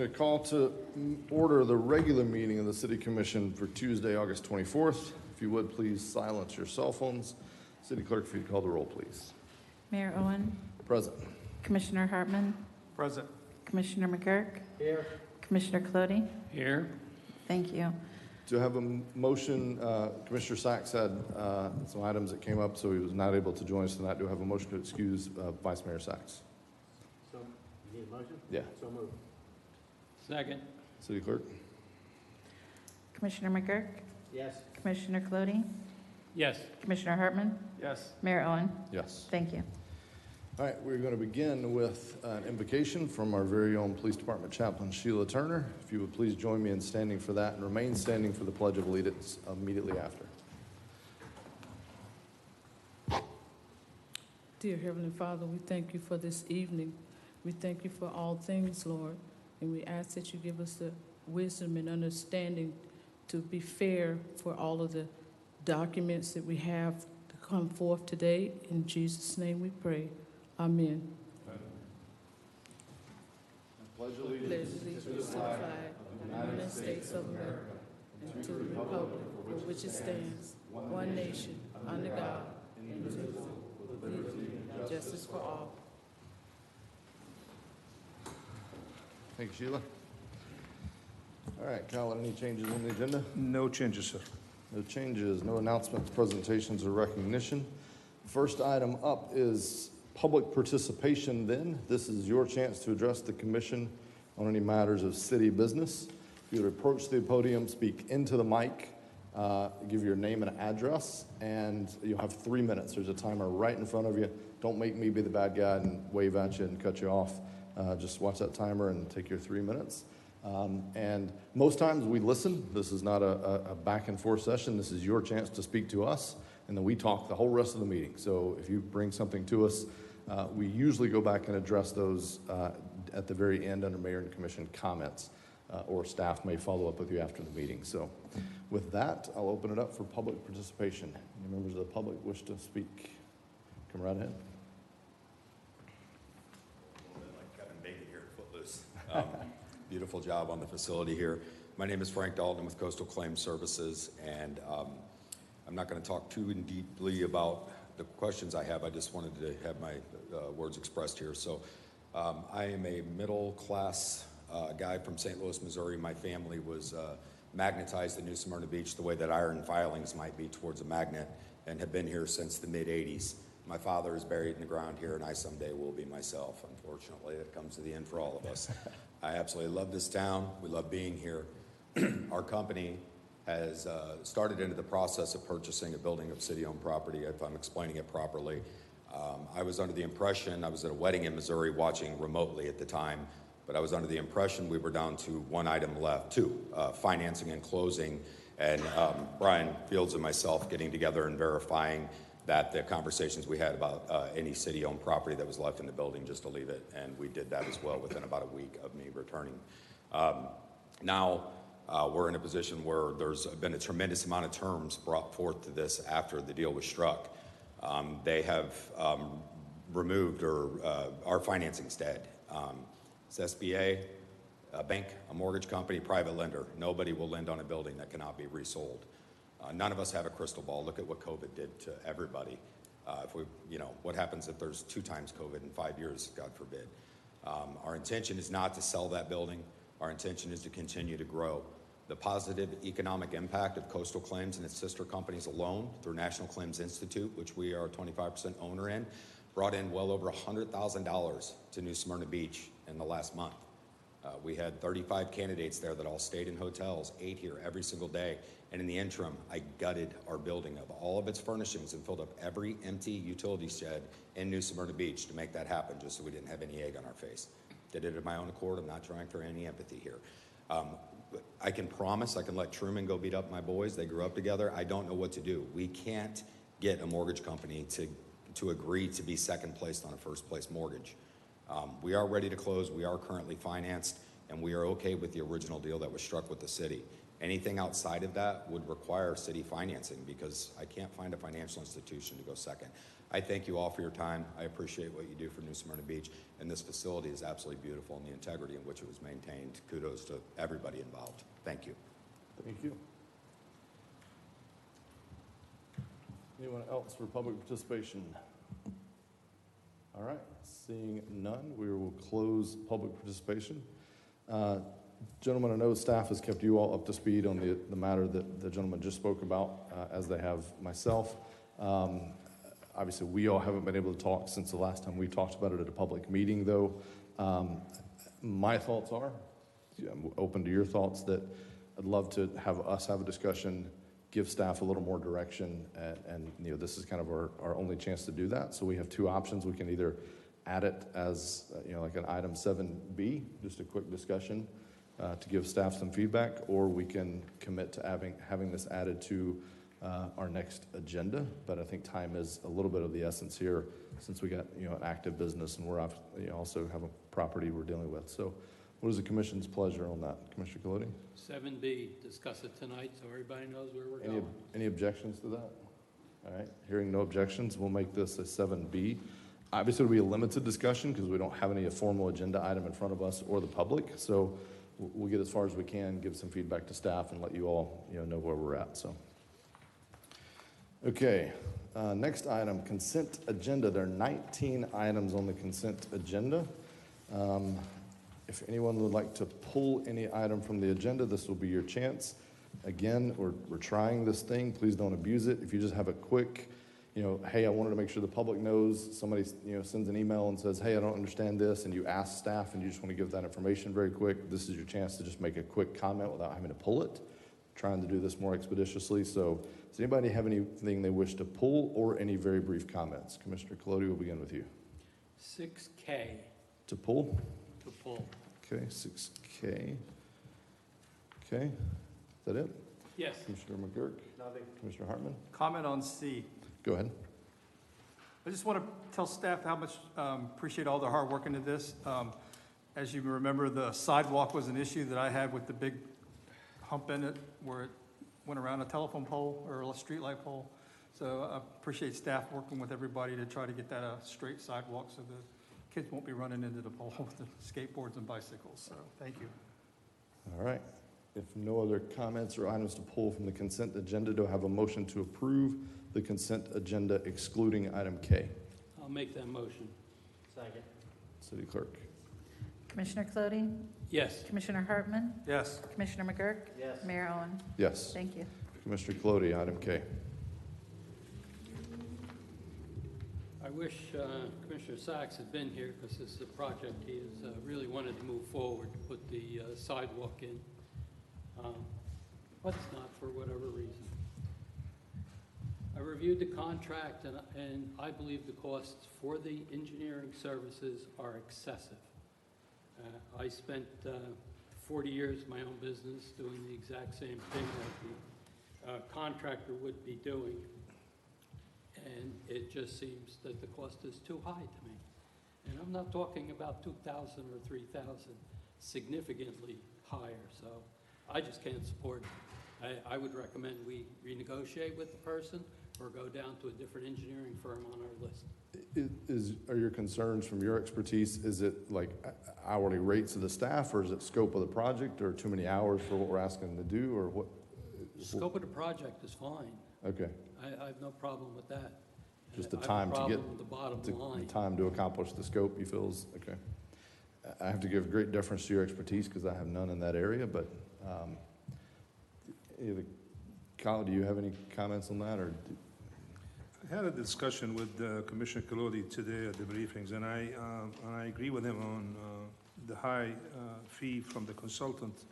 going to call to order the regular meeting of the City Commission for Tuesday, August 24th. If you would, please silence your cell phones. City Clerk, if you'd call the roll, please. Mayor Owen. Present. Commissioner Hartman. Present. Commissioner McGurk. Here. Commissioner Clody. Here. Thank you. Do I have a motion? Commissioner Sachs had some items that came up, so he was not able to join us tonight. Do I have a motion to excuse Vice Mayor Sachs? So, you need a motion? Yeah. So moved. Second. City Clerk? Commissioner McGurk. Yes. Commissioner Clody. Yes. Commissioner Hartman. Yes. Mayor Owen. Yes. Thank you. All right, we're going to begin with an invocation from our very own Police Department Chaplain, Sheila Turner. If you would please join me in standing for that and remain standing for the Pledge of Allegiance immediately after. Dear Heavenly Father, we thank you for this evening. We thank you for all things, Lord, and we ask that you give us the wisdom and understanding to be fair for all of the documents that we have to come forth today. In Jesus' name we pray. Amen. Pledge Pledge allegiance to the flag of the United States of America and to the republic for which it stands, one nation, under God, indivisible, with liberty and justice for all. Thank you, Sheila. All right, Kyle, any changes on the agenda? No changes, sir. No changes, no announcements, presentations, or recognition. First item up is public participation then. This is your chance to address the commission on any matters of city business. If you would approach the podium, speak into the mic, give your name and address, and you'll have 3 minutes. There's a timer right in front of you. Don't make me be the bad guy and wave at you and cut you off. Just watch that timer and take your 3 minutes. And most times we listen. This is not a back and forth session. This is your chance to speak to us, and then we talk the whole rest of the meeting. So if you bring something to us, we usually go back and address those at the very end under Mayor and Commission comments, or staff may follow up with you after the meeting. So with that, I'll open it up for public participation. Any members of the public wish to speak? Come right ahead. Like Kevin Bacon here at Footloose. Beautiful job on the facility here. My name is Frank Dalton with Coastal Claims Services, and I'm not going to talk too deeply about the questions I have. I just wanted to have my words expressed here. So I am a middle-class guy from St. Louis, Missouri. My family was magnetized to New Smyrna Beach the way that iron filings might be towards a magnet, and have been here since the mid-'80s. My father is buried in the ground here, and I someday will be myself. Unfortunately, it comes to the end for all of us. I absolutely love this town. We love being here. Our company has started into the process of purchasing a building of city-owned property, if I'm explaining it properly. I was under the impression, I was at a wedding in Missouri watching remotely at the time, but I was under the impression we were down to one item left, two, financing and closing, and Brian Fields and myself getting together and verifying that the conversations we had about any city-owned property that was left in the building, just to leave it, and we did that as well within about a week of me returning. Now, we're in a position where there's been a tremendous amount of terms brought forth to this after the deal was struck. They have removed our financing's dead. It's SBA, a bank, a mortgage company, private lender. Nobody will lend on a building that cannot be resold. None of us have a crystal ball. Look at what COVID did to everybody. What happens if there's 2 times COVID in 5 years, God forbid. Our intention is not to sell that building. Our intention is to continue to grow. The positive economic impact of Coastal Claims and its sister companies alone through National Claims Institute, which we are a 25% owner in, brought in well over $100,000 to New Smyrna Beach in the last month. We had 35 candidates there that all stayed in hotels, ate here every single day. And in the interim, I gutted our building of all of its furnishings and filled up every empty utility shed in New Smyrna Beach to make that happen, just so we didn't have any egg on our face. Did it of my own accord. I'm not trying for any empathy here. I can promise I can let Truman go beat up my boys. They grew up together. I don't know what to do. We can't get a mortgage company to agree to be second placed on a first place mortgage. We are ready to close. We are currently financed, and we are okay with the original deal that was struck with the city. Anything outside of that would require city financing because I can't find a financial institution to go second. I thank you all for your time. I appreciate what you do for New Smyrna Beach, and this facility is absolutely beautiful and the integrity in which it was maintained. Kudos to everybody involved. Thank you. Thank you. Anyone else for public participation? All right, seeing none, we will close public participation. Gentlemen, I know staff has kept you all up to speed on the matter that the gentleman just spoke about, as they have myself. Obviously, we all haven't been able to talk since the last time we talked about it at a public meeting, though. My thoughts are, I'm open to your thoughts, that I'd love to have us have a discussion, give staff a little more direction, and this is kind of our only chance to do that. So we have two options. We can either add it as, like an item 7B, just a quick discussion to give staff some feedback, or we can commit to having this added to our next agenda. But I think time is a little bit of the essence here, since we got an active business and we're also have a property we're dealing with. So what is the commission's pleasure on that, Commissioner Colodi? 7B, discuss it tonight so everybody knows where we're going. Any objections to that? All right, hearing no objections, we'll make this a 7B. Obviously, it'll be a limited discussion because we don't have any formal agenda item in front of us or the public. So we'll get as far as we can, give some feedback to staff, and let you all know where we're at. So, okay, next item, consent agenda. There are 19 items on the consent agenda. If anyone would like to pull any item from the agenda, this will be your chance. Again, we're trying this thing. Please don't abuse it. If you just have a quick, hey, I wanted to make sure the public knows, somebody, sends an email and says, hey, I don't understand this, and you ask staff and you just want to give that information very quick, this is your chance to just make a quick comment without having to pull it. Trying to do this more expeditiously. So does anybody have anything they wish to pull or any very brief comments? Commissioner Colodi, we'll begin with you. 6K To pull? to pull. Okay, 6K. Okay, is that it? Yes. Commissioner McGurk? Nothing. Commissioner Hartman? Comment on C. Go ahead. I just want to tell staff how much appreciate all their hard work into this. As you remember, the sidewalk was an issue that I had with the big hump in it where it went around a telephone pole or a street light pole. So I appreciate staff working with everybody to try to get that a straight sidewalk so the kids won't be running into the pole with the skateboards and bicycles. So thank you. All right. If no other comments or items to pull from the consent agenda, do I have a motion to approve the consent agenda excluding item K? I'll make that motion. Second. City Clerk. Commissioner Clody, Yes. Commissioner Hartman, Yes. Commissioner McGurk, Yes. Mayor Owen. Yes. Thank you. Commissioner Colodi, item K. I wish Commissioner Sachs had been here because this is a project he has really wanted to move forward, to put the sidewalk in, but it's not for whatever reason. I reviewed the contract and I believe the costs for the engineering services are excessive. I spent 40 years in my own business doing the exact same thing that the contractor would be doing. And it just seems that the cost is too high to me. And I'm not talking about 2,000 or 3,000, significantly higher. So I just can't support it. I would recommend we renegotiate with the person or go down to a different engineering firm on our list. Are your concerns from your expertise, is it like hourly rates of the staff, or is it scope of the project, or too many hours for what we're asking them to do, or what? Scope of the project is fine. Okay, I have no problem with that. just the I have a time to problem get, with the bottom the line. time to accomplish the scope you feel is, okay. I have to give great deference to your expertise because I have none in that area, but Kyle, do you have any comments on that, or? I had a discussion with Commissioner Colodi today at the briefings, and I agree with him on the high fee from the consultant.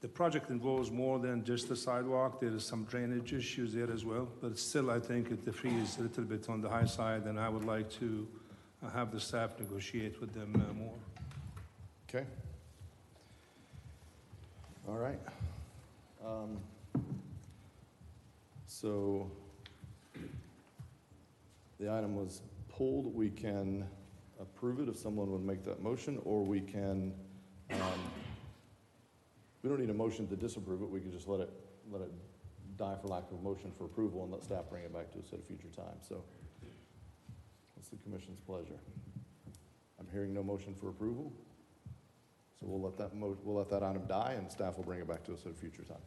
The project involves more than just the sidewalk. There is some drainage issues there as well, but still I think that the fee is a little bit on the high side, and I would like to have the staff negotiate with them more. Okay. All right. So the item was pulled. We can approve it if someone would make that motion, or we can We don't need a motion to disapprove it, we could just let it die for lack of a motion for approval and let staff bring it back to us at a future time, so. What's the commission's pleasure? I'm hearing no motion for approval, so we'll let that item die and staff will bring it back to us at a future time.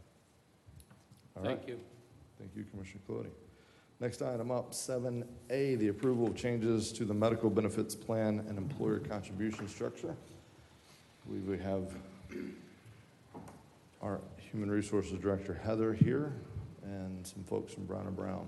All right. Thank you. Thank you, Commissioner Clody. Next item up, 7A, the approval of changes to the medical benefits plan and employer contribution structure. I believe we have our Human Resources Director, Heather, here, and some folks from Brown & Brown.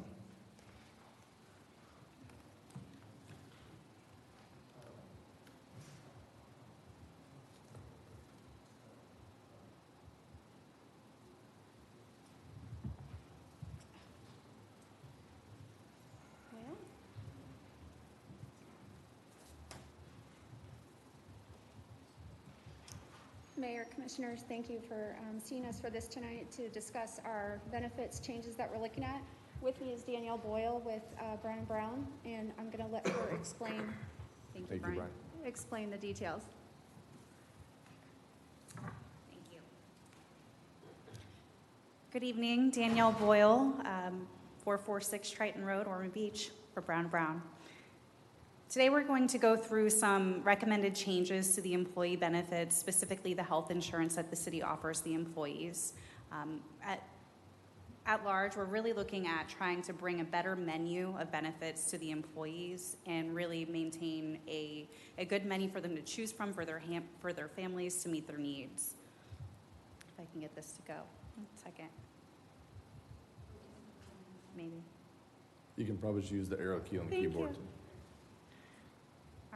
Mayor, Commissioners, thank you for seeing us for this tonight to discuss our benefits changes that we're looking at. With me is Danielle Boyle with Brown & Brown, and I'm going to let her explain. Thank you, Brian. Explain the details. Thank you. Good evening, Danielle Boyle, 446 Triton Road, Ormond Beach, for Brown & Brown. Today we're going to go through some recommended changes to the employee benefits, specifically the health insurance that the city offers the employees. At large, we're really looking at trying to bring a better menu of benefits to the employees and really maintain a good menu for them to choose from for their families to meet their needs. If I can get this to go. 1 second. Maybe. You can probably just use the arrow key on the keyboard. Thank you.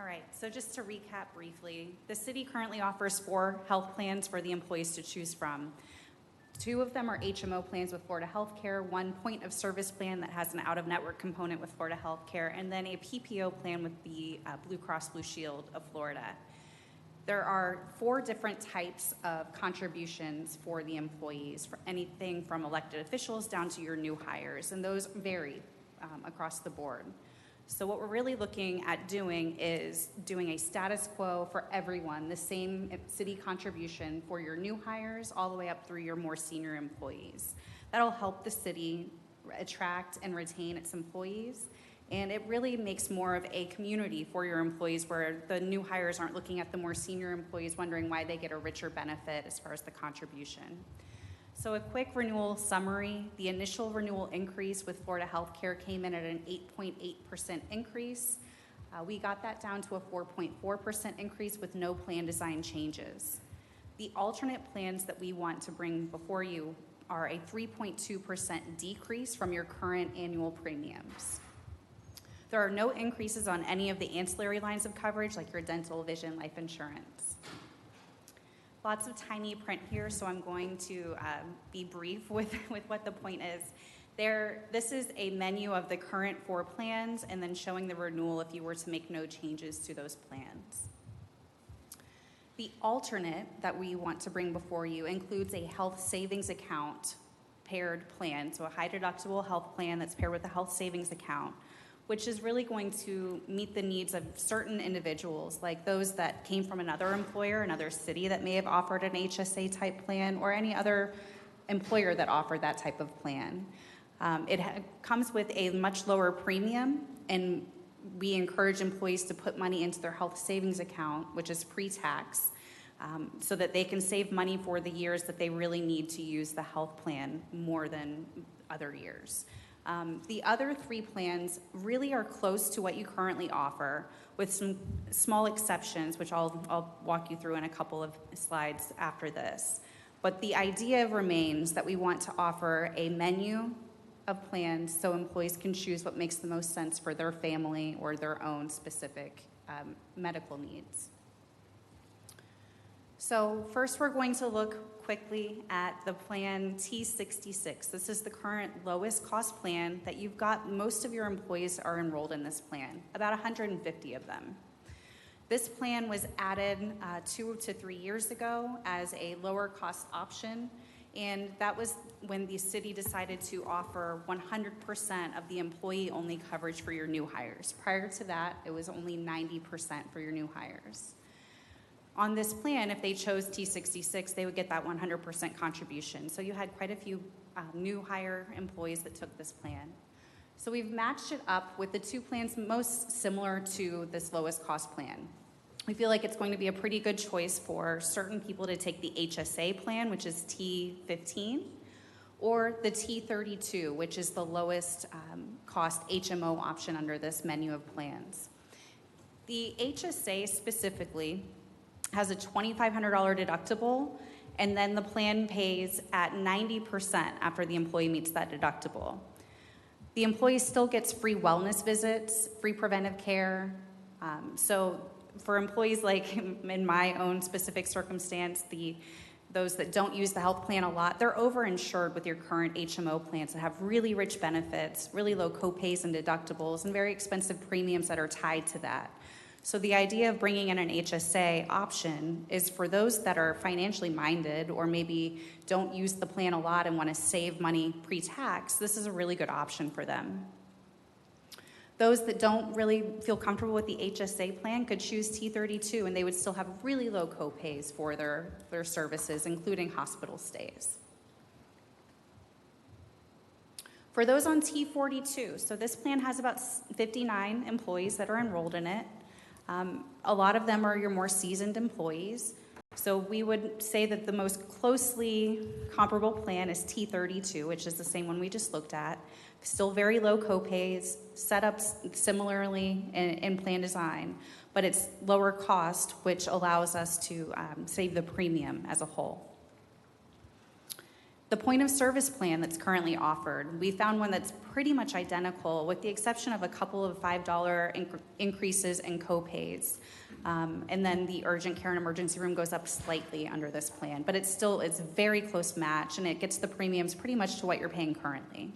All right, so just to recap briefly, the city currently offers 4 health plans for the employees to choose from. 2 of them are HMO plans with Florida Health Care, 1 point of service plan that has an out-of-network component with Florida Health Care, and then a PPO plan with the Blue Cross Blue Shield of Florida. There are 4 different types of contributions for the employees, for anything from elected officials down to your new hires, and those vary across the board. So what we're really looking at doing is doing a status quo for everyone, the same city contribution for your new hires all the way up through your more senior employees. That'll help the city attract and retain its employees, and it really makes more of a community for your employees where the new hires aren't looking at the more senior employees wondering why they get a richer benefit as far as the contribution. So a quick renewal summary. The initial renewal increase with Florida Health Care came in at an 8.8% increase. We got that down to a 4.4% increase with no plan design changes. The alternate plans that we want to bring before you are a 3.2% decrease from your current annual premiums. There are no increases on any of the ancillary lines of coverage like your dental, vision, life insurance. Lots of tiny print here, so I'm going to be brief with what the point is. This is a menu of the current 4 plans and then showing the renewal if you were to make no changes to those plans. The alternate that we want to bring before you includes a health savings account paired plan, so a high deductible health plan that's paired with a health savings account, which is really going to meet the needs of certain individuals, like those that came from another employer, another city that may have offered an HSA type plan, or any other employer that offered that type of plan. It comes with a much lower premium, and we encourage employees to put money into their health savings account, which is pre-tax, so that they can save money for the years that they really need to use the health plan more than other years. The other 3 plans really are close to what you currently offer, with some small exceptions, which I'll walk you through in a couple of slides after this. But the idea remains that we want to offer a menu of plans so employees can choose what makes the most sense for their family or their own specific medical needs. So first we're going to look quickly at the plan T66. This is the current lowest cost plan that you've got. Most of your employees are enrolled in this plan, about 150 of them. This plan was added 2 to 3 years ago as a lower cost option, and that was when the city decided to offer 100% of the employee-only coverage for your new hires. Prior to that, it was only 90% for your new hires. On this plan, if they chose T66, they would get that 100% contribution. So you had quite a few new hire employees that took this plan. So we've matched it up with the two plans most similar to this lowest cost plan. We feel like it's going to be a pretty good choice for certain people to take the HSA plan, which is T15, or the T32, which is the lowest cost HMO option under this menu of plans. The HSA specifically has a $2,500 deductible, and then the plan pays at 90% after the employee meets that deductible. The employee still gets free wellness visits, free preventive care. So for employees like in my own specific circumstance, those that don't use the health plan a lot, they're overinsured with your current HMO plans that have really rich benefits, really low copays and deductibles, and very expensive premiums that are tied to that. So the idea of bringing in an HSA option is for those that are financially minded or maybe don't use the plan a lot and want to save money pre-tax. This is a really good option for them. Those that don't really feel comfortable with the HSA plan could choose T32, and they would still have really low copays for their services, including hospital stays. For those on T42, so this plan has about 59 employees that are enrolled in it. A lot of them are your more seasoned employees. So we would say that the most closely comparable plan is T32, which is the same one we just looked at. Still very low copays, set up similarly in plan design, but it's lower cost, which allows us to save the premium as a whole. The point of service plan that's currently offered, we found one that's pretty much identical with the exception of a couple of $5 increases in copays. And then the urgent care and emergency room goes up slightly under this plan, but it's a very close match, and it gets the premiums pretty much to what you're paying currently.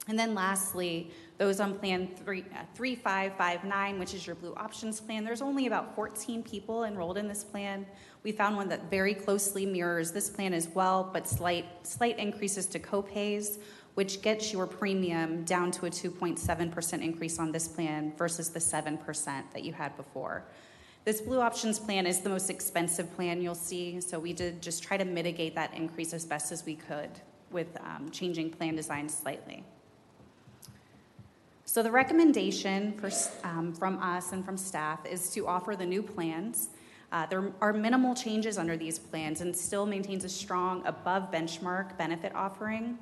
And then lastly, those on plan 3559, which is your Blue Options plan, there's only about 14 people enrolled in this plan. We found one that very closely mirrors this plan as well, but slight increases to copays, which gets your premium down to a 2.7% increase on this plan versus the 7% that you had before. This Blue Options plan is the most expensive plan you'll see, so we did just try to mitigate that increase as best as we could with changing plan design slightly. So the recommendation from us and from staff is to offer the new plans. There are minimal changes under these plans and still maintains a strong above benchmark benefit offering.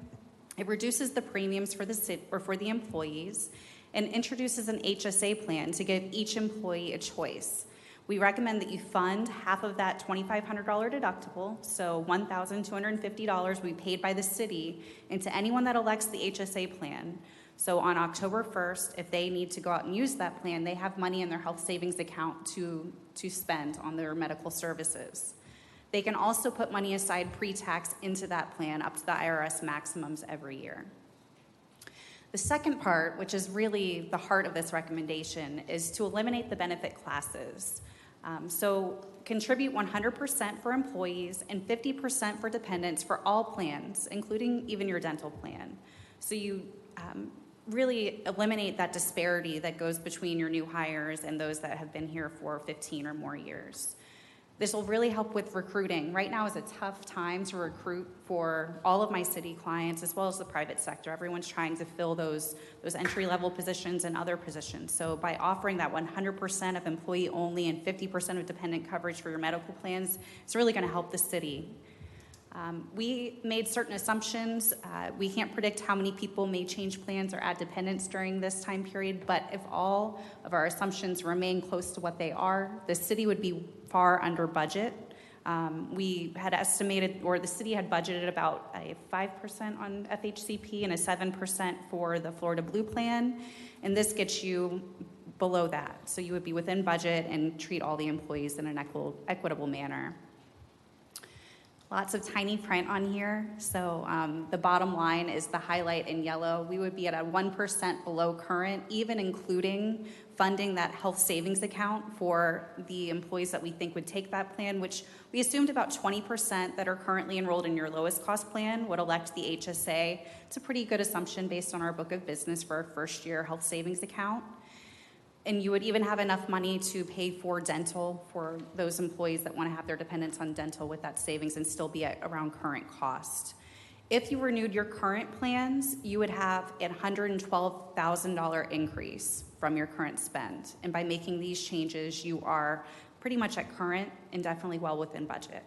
It reduces the premiums for the employees and introduces an HSA plan to give each employee a choice. We recommend that you fund half of that $2,500 deductible, so $1,250 will be paid by the city into anyone that elects the HSA plan. So on October 1st, if they need to go out and use that plan, they have money in their health savings account to spend on their medical services. They can also put money aside pre-tax into that plan up to the IRS maximums every year. The second part, which is really the heart of this recommendation, is to eliminate the benefit classes. So contribute 100% for employees and 50% for dependents for all plans, including even your dental plan. So you really eliminate that disparity that goes between your new hires and those that have been here for 15 or more years. This will really help with recruiting. Right now is a tough time to recruit for all of my city clients as well as the private sector. Everyone's trying to fill those entry-level positions and other positions. So by offering that 100% of employee only and 50% of dependent coverage for your medical plans, it's really going to help the city. We made certain assumptions. We can't predict how many people may change plans or add dependents during this time period, but if all of our assumptions remain close to what they are, the city would be far under budget. We had estimated, or the city had budgeted about a 5% on FHCP and a 7% for the Florida Blue Plan, and this gets you below that. So you would be within budget and treat all the employees in an equitable manner. Lots of tiny print on here. So the bottom line is the highlight in yellow. We would be at a 1% below current, even including funding that health savings account for the employees that we think would take that plan, which we assumed about 20% that are currently enrolled in your lowest cost plan would elect the HSA. It's a pretty good assumption based on our book of business for our first year health savings account. And you would even have enough money to pay for dental for those employees that want to have their dependents on dental with that savings and still be at around current cost. If you renewed your current plans, you would have a $112,000 increase from your current spend. And by making these changes, you are pretty much at current and definitely well within budget.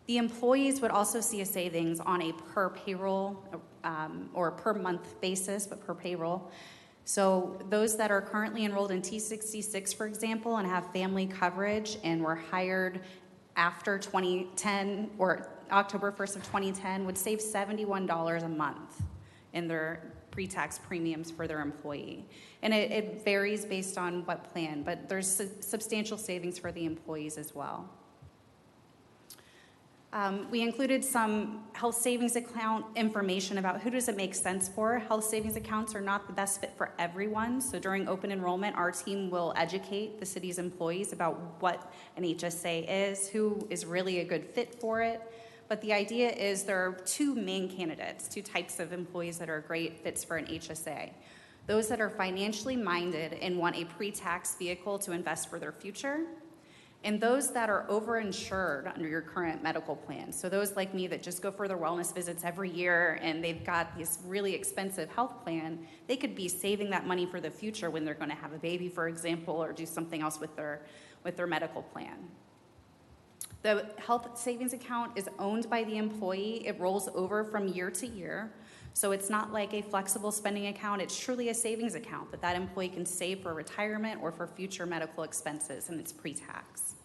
The employees would also see a savings on a per payroll or per month basis, but per payroll. So those that are currently enrolled in T66, for example, and have family coverage and were hired after 2010 or October 1st of 2010 would save $71 a month in their pre-tax premiums for their employee. And it varies based on what plan, but there's substantial savings for the employees as well. We included some health savings account information about who does it make sense for. Health savings accounts are not the best fit for everyone. So during open enrollment, our team will educate the city's employees about what an HSA is, who is really a good fit for it. But the idea is there are two main candidates, two types of employees that are great fits for an HSA. Those that are financially minded and want a pre-tax vehicle to invest for their future, and those that are overinsured under your current medical plan. So those like me that just go for their wellness visits every year and they've got this really expensive health plan, they could be saving that money for the future when they're gonna have a baby, for example, or do something else with their medical plan. The health savings account is owned by the employee. It rolls over from year to year. So it's not like a flexible spending account. It's truly a savings account that employee can save for retirement or for future medical expenses, and it's pre-tax.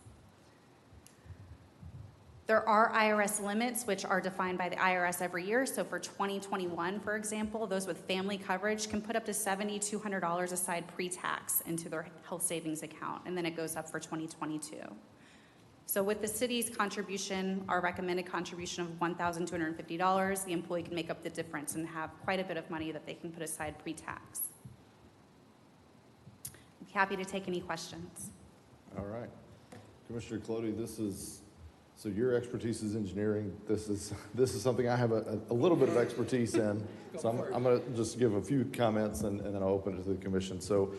There are IRS limits, which are defined by the IRS every year. So for 2021, for example, those with family coverage can put up to $7,200 aside pre-tax into their health savings account, and then it goes up for 2022. So with the city's contribution, our recommended contribution of $1,250, the employee can make up the difference and have quite a bit of money that they can put aside pre-tax. I'm happy to take any questions. All right. Commissioner Clody, so your expertise is engineering. This is something I have a little bit of expertise in. So I'm going to just give a few comments and then I'll open it to the commission. So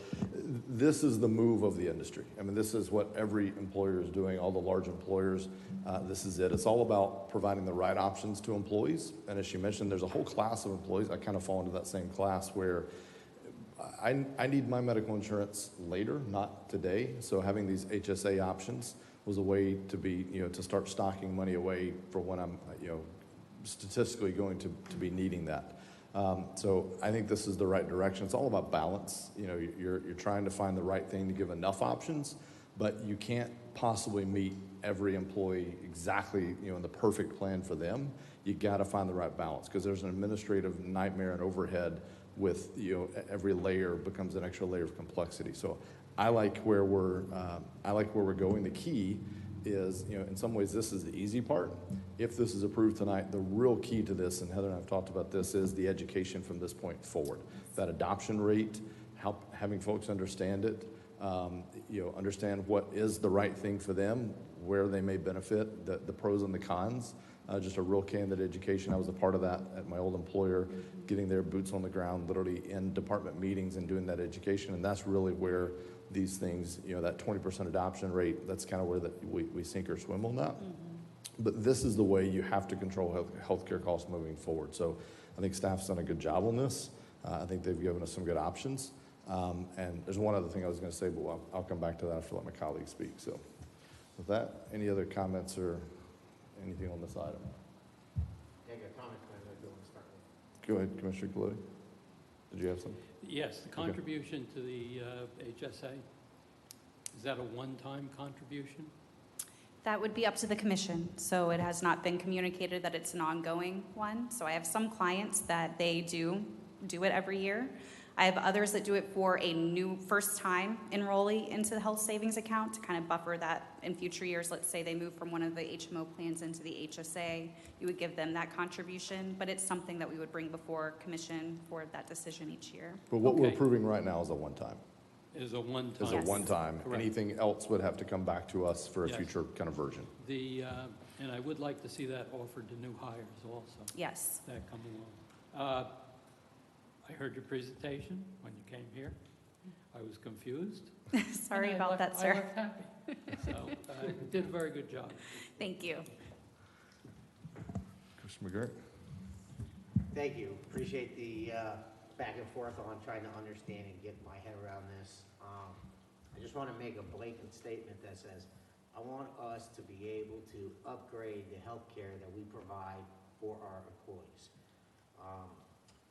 this is the move of the industry. I mean, this is what every employer is doing, all the large employers. This is it. It's all about providing the right options to employees. And as she mentioned, there's a whole class of employees. I kind of fall into that same class where I need my medical insurance later, not today. So having these HSA options was a way to be, to start stocking money away for when I'm, statistically going to be needing that. So I think this is the right direction. It's all about balance. You're trying to find the right thing to give enough options, but you can't possibly meet every employee exactly, in the perfect plan for them. You got to find the right balance because there's an administrative nightmare and overhead with, every layer becomes an extra layer of complexity. So I like where we're going. The key is, in some ways, this is the easy part. If this is approved tonight, the real key to this, and Heather and I have talked about this, is the education from this point forward. That adoption rate, having folks understand it, understand what is the right thing for them, where they may benefit, the pros and the cons. Just a real candid education. I was a part of that at my old employer, getting their boots on the ground, literally in department meetings and doing that education. And that's really where these things, that 20% adoption rate, that's kind of where we sink or swim on that. Mm-hmm. But this is the way you have to control healthcare costs moving forward. So I think staff's done a good job on this. I think they've given us some good options. And there's one other thing I was going to say, but I'll come back to that after I let my colleagues speak. So with that, any other comments or anything on this item? Yeah, I got comments, but I know you want to start with. Go ahead, Commissioner Clody. Did you have something? Yes, the contribution to the HSA, is that a one-time contribution? That would be up to the commission. So it has not been communicated that it's an ongoing one. So I have some clients that they do it every year. I have others that do it for a new first-time enrollee into the health savings account to kind of buffer that in future years. Let's say they move from one of the HMO plans into the HSA, you would give them that contribution, but it's something that we would bring before commission for that decision each year. But what we're approving right now is a one-time. Is a one-time. Is a one-time. Correct. Anything else would have to come back to us for a Yes. future kind of version. And I would like to see that offered to new hires also. Yes. That come along. I heard your presentation when you came here. I was confused. Sorry and I about left- that, sir. I left happy. So you did a very good job. Thank you. Commissioner McGurk? Thank you. Appreciate the back and forth on trying to understand and get my head around this. I just want to make a blatant statement that says, I want us to be able to upgrade the health care that we provide for our employees.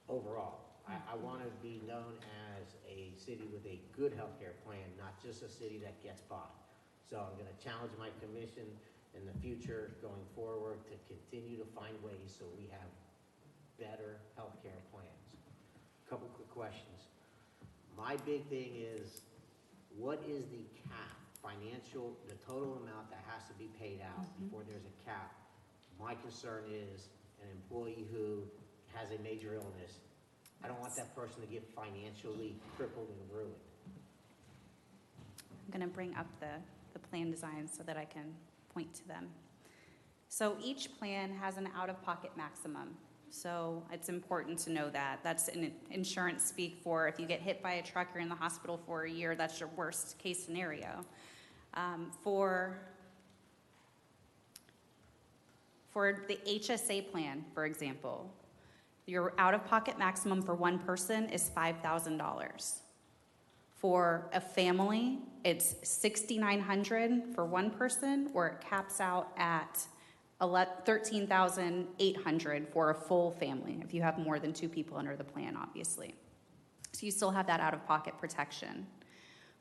Overall, I want to be known as a city with a good healthcare plan, not just a city that gets by. So I'm going to challenge my commission in the future going forward to continue to find ways so we have better healthcare plans. Couple quick questions. My big thing is, what is the cap, the total amount that has to be paid out before there's a cap? My concern is an employee who has a major illness. I don't want that person to get financially crippled and ruined. I'm going to bring up the plan design so that I can point to them. So each plan has an out-of-pocket maximum. So it's important to know that. That's an insurance speak for if you get hit by a truck, you're in the hospital for a year, that's your worst case scenario. For the HSA plan, for example, your out-of-pocket maximum for one person is $5,000. For a family, it's $6,900 for one person, or it caps out at $13,800 for a full family, if you have more than 2 people under the plan, obviously. So you still have that out-of-pocket protection.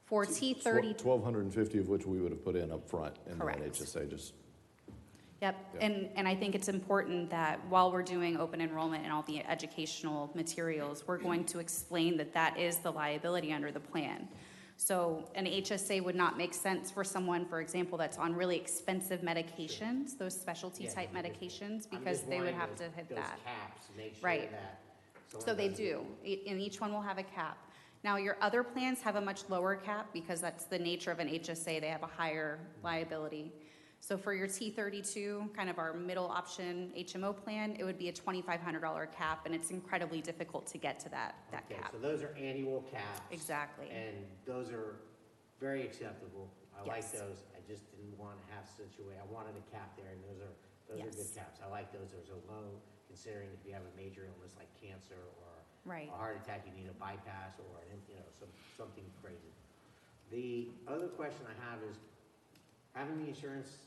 For T30... 1,250 of which we would have put in up front, and then Correct. HSA just... Yep, and I think it's important that while we're doing open enrollment and all the educational materials, we're going to explain that that is the liability under the plan. So an HSA would not make sense for someone, for example, that's on really expensive medications, those specialty type medications, because they would have to hit those that. caps, make sure Right. that. So they do, and each one will have a cap. Now, your other plans have a much lower cap because that's the nature of an HSA. They have a higher liability. So for your T32, kind of our middle option HMO plan, it would be a $2,500 cap, and it's incredibly difficult to get to that Okay, cap. so those are annual caps. Exactly. And those are very acceptable. I like Yes. those. I just didn't want to have I wanted a cap there, and those are Yes. good caps. I like those. Those are low, considering if you have a major illness like cancer or Right. a heart attack, you need a bypass or something crazy. The other question I have is, having the insurance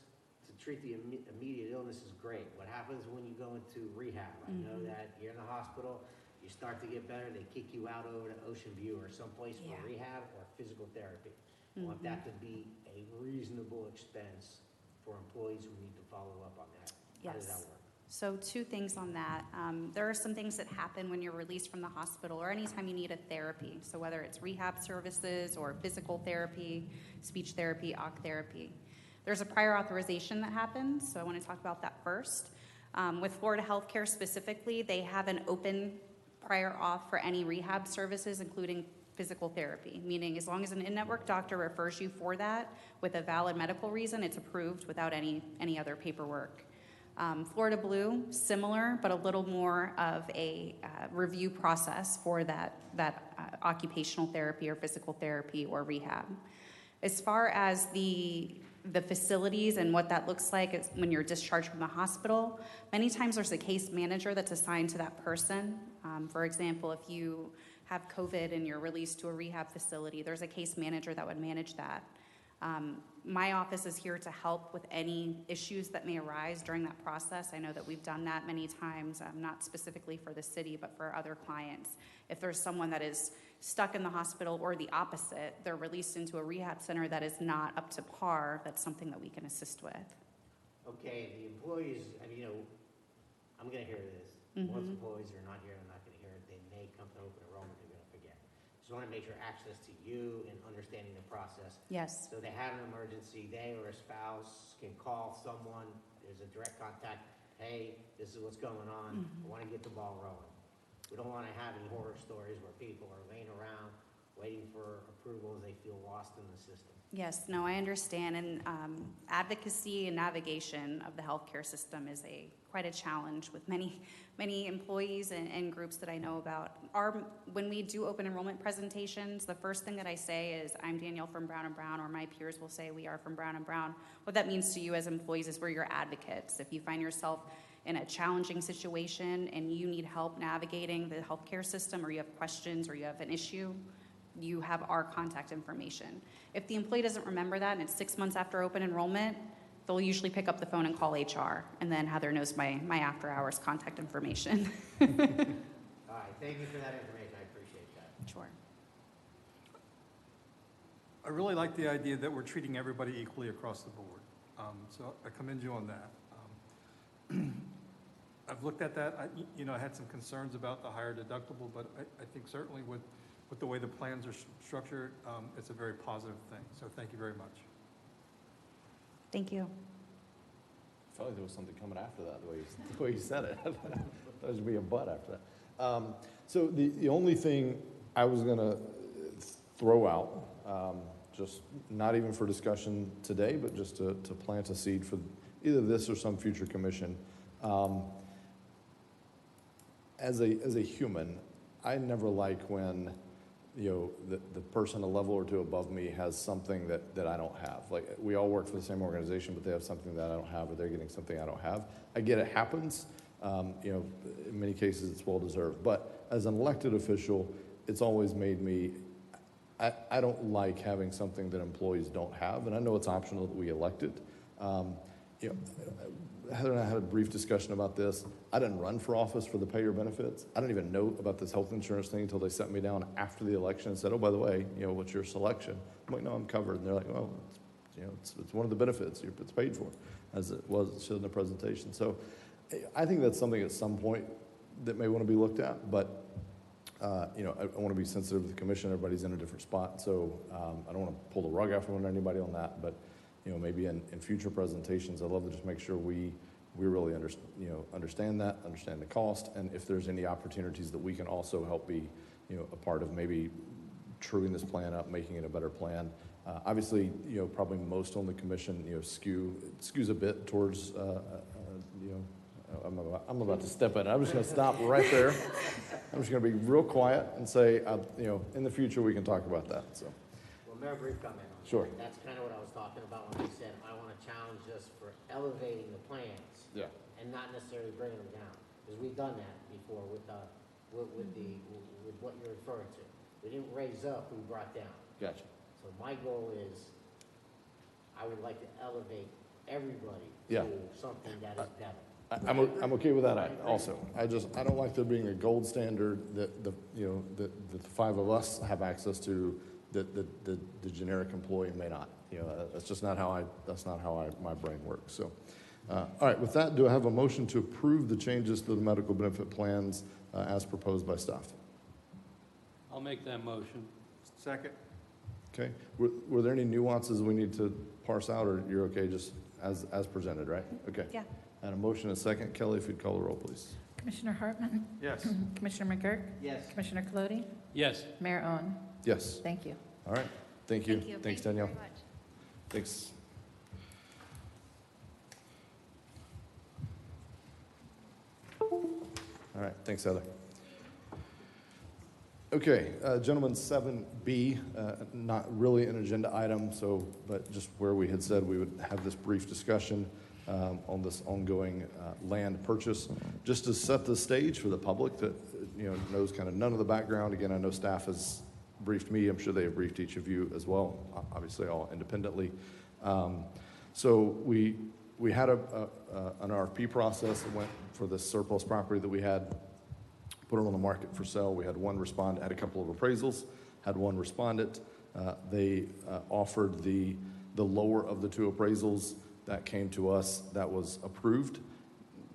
to treat the immediate illness is great. What happens when you go into rehab? I know that you're in the hospital, you start to get better, they kick you out over to Ocean View or someplace for Yeah. rehab or physical therapy. I want that to be a reasonable expense for employees who need to follow up on that. How does that Yes. work? So 2 things on that. There are some things that happen when you're released from the hospital or anytime you need a therapy. So whether it's rehab services or physical therapy, speech therapy, OC therapy. There's a prior authorization that happens, so I want to talk about that first. With Florida Healthcare specifically, they have an open prior auth for any rehab services, including physical therapy, meaning as long as an in-network doctor refers you for that with a valid medical reason, it's approved without any other paperwork. Florida Blue, similar, but a little more of a review process for that occupational therapy or physical therapy or rehab. As far as the facilities and what that looks like is when you're discharged from the hospital, many times there's a case manager that's assigned to that person. For example, if you have COVID and you're released to a rehab facility, there's a case manager that would manage that. My office is here to help with any issues that may arise during that process. I know that we've done that many times, not specifically for the city, but for other clients. If there's someone that is stuck in the hospital or the opposite, they're released into a rehab center that is not up to par, that's something that we can assist with. Okay, the employees, I'm going to hear this. Once employees are not here, they're not going to hear it. They may come to open enrollment, they're going to forget. Just want to make sure access to you and understanding the process. Yes. So they have an emergency, they or a spouse can call someone, there's a direct contact, hey, this is what's going on, I want to get the ball rolling. We don't want to have any horror stories where people are laying around waiting for approvals, they feel lost in the system. Yes, no, I understand, and advocacy and navigation of the healthcare system is quite a challenge with many employees and groups that I know about. When we do open enrollment presentations, the first thing that I say is, I'm Danielle from Brown & Brown, or my peers will say, we are from Brown & Brown. What that means to you as employees is we're your advocates. If you find yourself in a challenging situation and you need help navigating the healthcare system, or you have questions, or you have an issue, you have our contact information. If the employee doesn't remember that and it's 6 months after open enrollment, they'll usually pick up the phone and call HR, and then Heather knows my after-hours contact information. All right, thank you for that information, I appreciate that. Sure. I really like the idea that we're treating everybody equally across the board. So I commend you on that. I've looked at that. I had some concerns about the higher deductible, but I think certainly with the way the plans are structured, it's a very positive thing. So thank you very much. Thank you. I felt like there was something coming after that, the way you said it. There was be a but after that. So the only thing I was going to throw out, just not even for discussion today, but just to plant a seed for either this or some future commission. As a human, I never like when the person a level or two above me has something that I don't have. Like, we all work for the same organization, but they have something that I don't have, or they're getting something I don't have. I get it happens. In many cases it's well-deserved. But as an elected official, it's always made me, I don't like having something that employees don't have, and I know it's optional that we elect it. Heather and I had a brief discussion about this. I didn't run for office for the pay or benefits. I didn't even know about this health insurance thing until they set me down after the election and said, oh, by the way, what's your selection? I'm like, no, I'm covered. And they're like, well, it's one of the benefits. It's paid for, as it was in the presentation. So I think that's something at some point that may want to be looked at, but I want to be sensitive to the commission. Everybody's in a different spot, so I don't want to pull the rug out from under anybody on that, but maybe in future presentations, I'd love to just make sure we really understand that, understand the cost, and if there's any opportunities that we can also help be a part of maybe truing this plan up, making it a better plan. Obviously, probably most on the commission, skews a bit towards, I'm about to step in. I'm just going to stop right there. I'm just going to be real quiet and say, in the future we can talk about that. So. Well, Mayor, brief comment on that. Sure. That's kind of what I was talking about when I said I want to challenge us for elevating the plans. Yeah. And not necessarily bringing them down, because we've done that before with what you're referring to. We didn't raise up, we brought down. Gotcha. So my goal is, I would like to elevate everybody Yeah. to something that is better. I'm okay with that also. I don't like there being a gold standard that the five of us have access to that the generic employee may not. That's just not how my brain works. So, all right. With that, do I have a motion to approve the changes to the medical benefit plans as proposed by staff? I'll make that motion. Second. Okay. Were there any nuances we need to parse out, or you're okay just as presented, right? Okay. Yeah. And a motion and a second. Kelly, if you'd call the roll, please. Commissioner Hartman? Yes. Commissioner McGurk? Yes. Commissioner Colodi? Yes. Mayor Owen? Yes. Thank you. All right. Thank you. Thank you. Thanks, Thank you Danielle. very much. Thanks. All right. Thanks, Heather. Okay, gentlemen, 7B, not really an agenda item, but just where we had said we would have this brief discussion on this ongoing land purchase, just to set the stage for the public that knows kind of none of the background. Again, I know staff has briefed me. I'm sure they have briefed each of you as well, obviously all independently. So we had an RFP process that went for this surplus property that we had, put it on the market for sale. We had one respond, had a couple of appraisals, had one respondent. They offered the lower of the two appraisals that came to us. That was approved,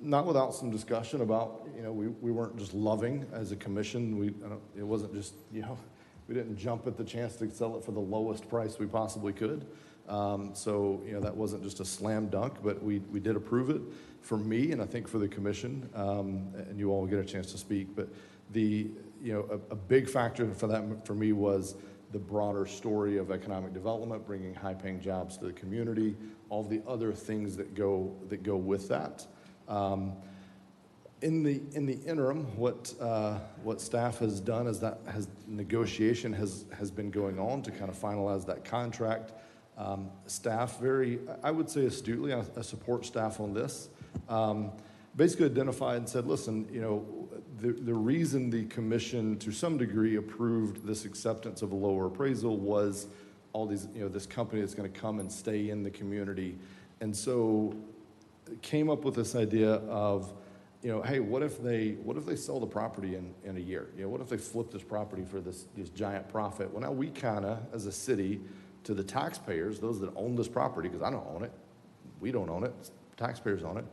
not without some discussion about, we weren't just loving as a commission. It wasn't just, we didn't jump at the chance to sell it for the lowest price we possibly could. So that wasn't just a slam dunk, but we did approve it. For me, and I think for the commission, and you all will get a chance to speak, but a big factor for me was the broader story of economic development, bringing high-paying jobs to the community, all the other things that go with that. In the interim, what staff has done is that negotiation has been going on to kind of finalize that contract. Staff very, I would say astutely, I support staff on this, basically identified and said, listen, you know, the reason the commission to some degree approved this acceptance of a lower appraisal was all these, you know, this company that's going to come and stay in the community. And so came up with this idea of, you know, hey, what if they sell the property in a year? You know, what if they flip this property for this giant profit? Well, now we kind of, as a city, to the taxpayers, those that own this property, because I don't own it, we don't own it, taxpayers own it,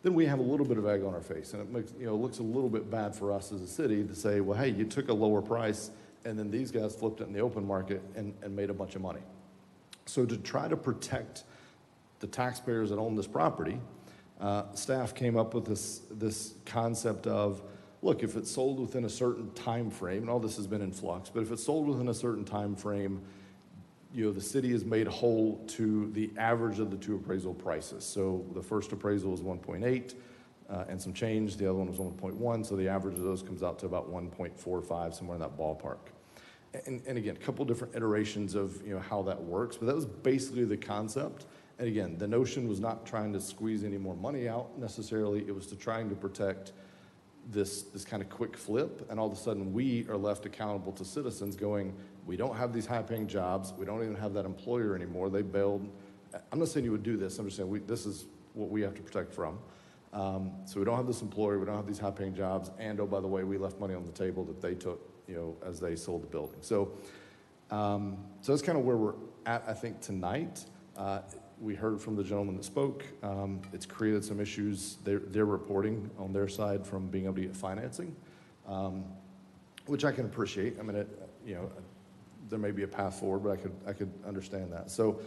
then we have a little bit of egg on our face. And it makes, you know, looks a little bit bad for us as a city to say, well, hey, you took a lower price and then these guys flipped it in the open market and made a bunch of money. So to try to protect the taxpayers that own this property, staff came up with this concept of, look, if it's sold within a certain time frame, and all this has been in flux, but if it's sold within a certain time frame, you know, the city is made whole to the average of the two appraisal prices. So the first appraisal was 1.8 and some change. The other one was 1.1. So the average of those comes out to about 1.45, somewhere in that ballpark. And again, a couple different iterations of, you know, how that works, but that was basically the concept. And again, the notion was not trying to squeeze any more money out necessarily. It was to trying to protect this kind of quick flip, and all of a sudden we are left accountable to citizens going, we don't have these high-paying jobs, we don't even have that employer anymore, they bailed. I'm not saying you would do this, I'm just saying this is what we have to protect from. So we don't have this employer, we don't have these high-paying jobs, and oh, by the way, we left money on the table that they took, you know, as they sold the building. So, so that's kind of where we're at, I think, tonight. We heard from the gentleman that spoke. It's created some issues. They're reporting on their side from being able to get financing, which I can appreciate. I mean, you know, there may be a path forward, but I could understand that. So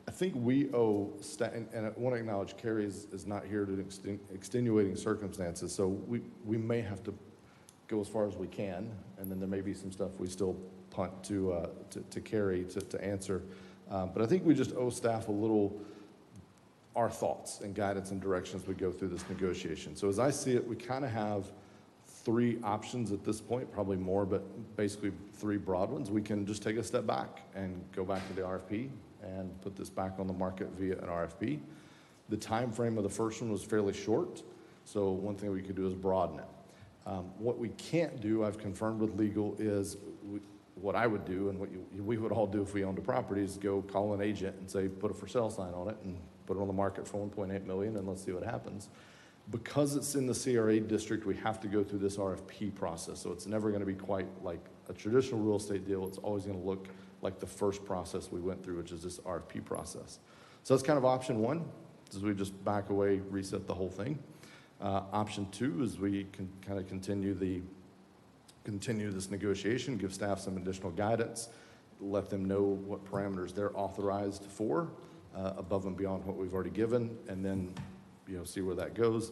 I think we owe, and I want to acknowledge Carrie is not here due to extenuating circumstances, so we may have to go as far as we can, and then there may be some stuff we still punt to Carrie to answer. But I think we just owe staff a little our thoughts and guidance and directions as we go through this negotiation. So as I see it, we kind of have three options at this point, probably more, but basically three broad ones. We can just take a step back and go back to the RFP and put this back on the market via an RFP. The time frame of the first one was fairly short, so one thing we could do is broaden it. What we can't do, I've confirmed with legal, is what I would do and what we would all do if we owned a property is go call an agent and say, put a for sale sign on it and put it on the market for 1.8 million and let's see what happens. Because it's in the CRA district, we have to go through this RFP process. So it's never going to be quite like a traditional real estate deal. It's always going to look like the first process we went through, which is this RFP process. So that's kind of option one, is we just back away, reset the whole thing. Option two is we can kind of continue this negotiation, give staff some additional guidance, let them know what parameters they're authorized for, above and beyond what we've already given, and then, you know, see where that goes.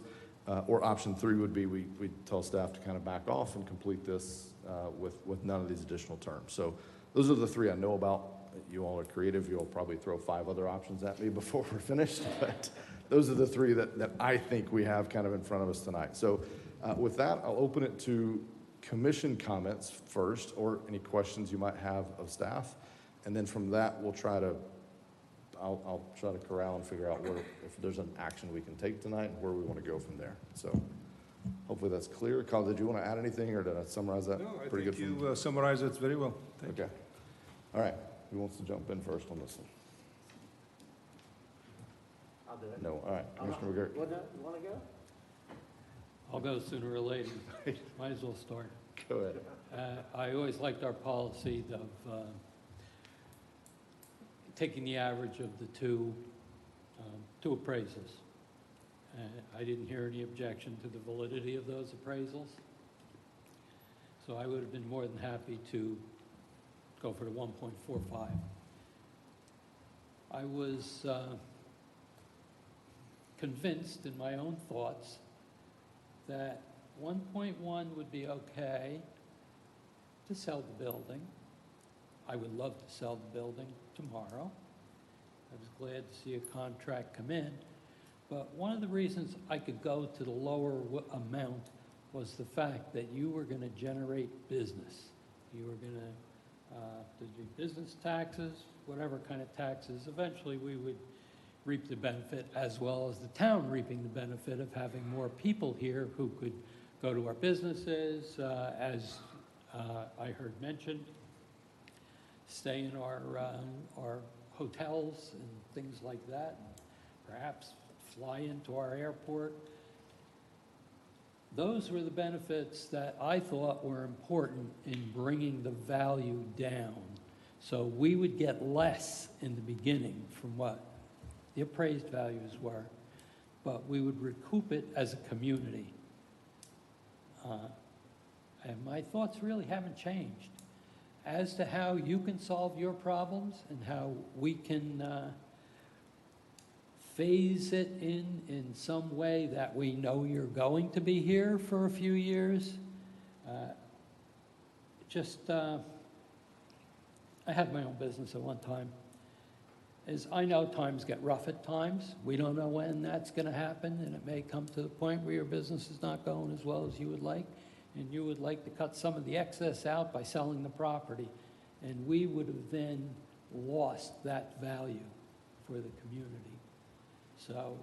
Or option three would be we tell staff to kind of back off and complete this with none of these additional terms. So those are the three I know about. You all are creative. You'll probably throw 5 other options at me before we're finished, but those are the three that I think we have kind of in front of us tonight. So with that, I'll open it to commission comments first, or any questions you might have of staff. And then from that, I'll try to corral and figure out if there's an action we can take tonight and where we want to go from there. So hopefully that's clear. Kyle, did you want to add anything, or did I summarize that pretty good? No, I think you summarized it very well. Thank you. Okay. All right. Who wants to jump in first on this one? I'll do it. No. All right. Commissioner McGurk. You want to go? I'll go sooner or later. Might as well start. Go ahead. I always liked our policy of taking the average of the two appraisals. I didn't hear any objection to the validity of those appraisals. So I would have been more than happy to go for the 1.45. I was convinced in my own thoughts that 1.1 would be okay to sell the building. I would love to sell the building tomorrow. I was glad to see a contract come in. But one of the reasons I could go to the lower amount was the fact that you were going to generate business. You were going to do business taxes, whatever kind of taxes. Eventually, we would reap the benefit, as well as the town reaping the benefit of having more people here who could go to our businesses, as I heard mentioned, stay in our hotels and things like that, and perhaps fly into our airport. Those were the benefits that I thought were important in bringing the value down. So we would get less in the beginning from what the appraised values were, but we would recoup it as a community. And my thoughts really haven't changed. As to how you can solve your problems and how we can phase it in some way that we know you're going to be here for a few years, I had my own business at one time. As I know times get rough at times. We don't know when that's going to happen, and it may come to the point where your business is not going as well as you would like, and you would like to cut some of the excess out by selling the property, and we would have then lost that value for the community. So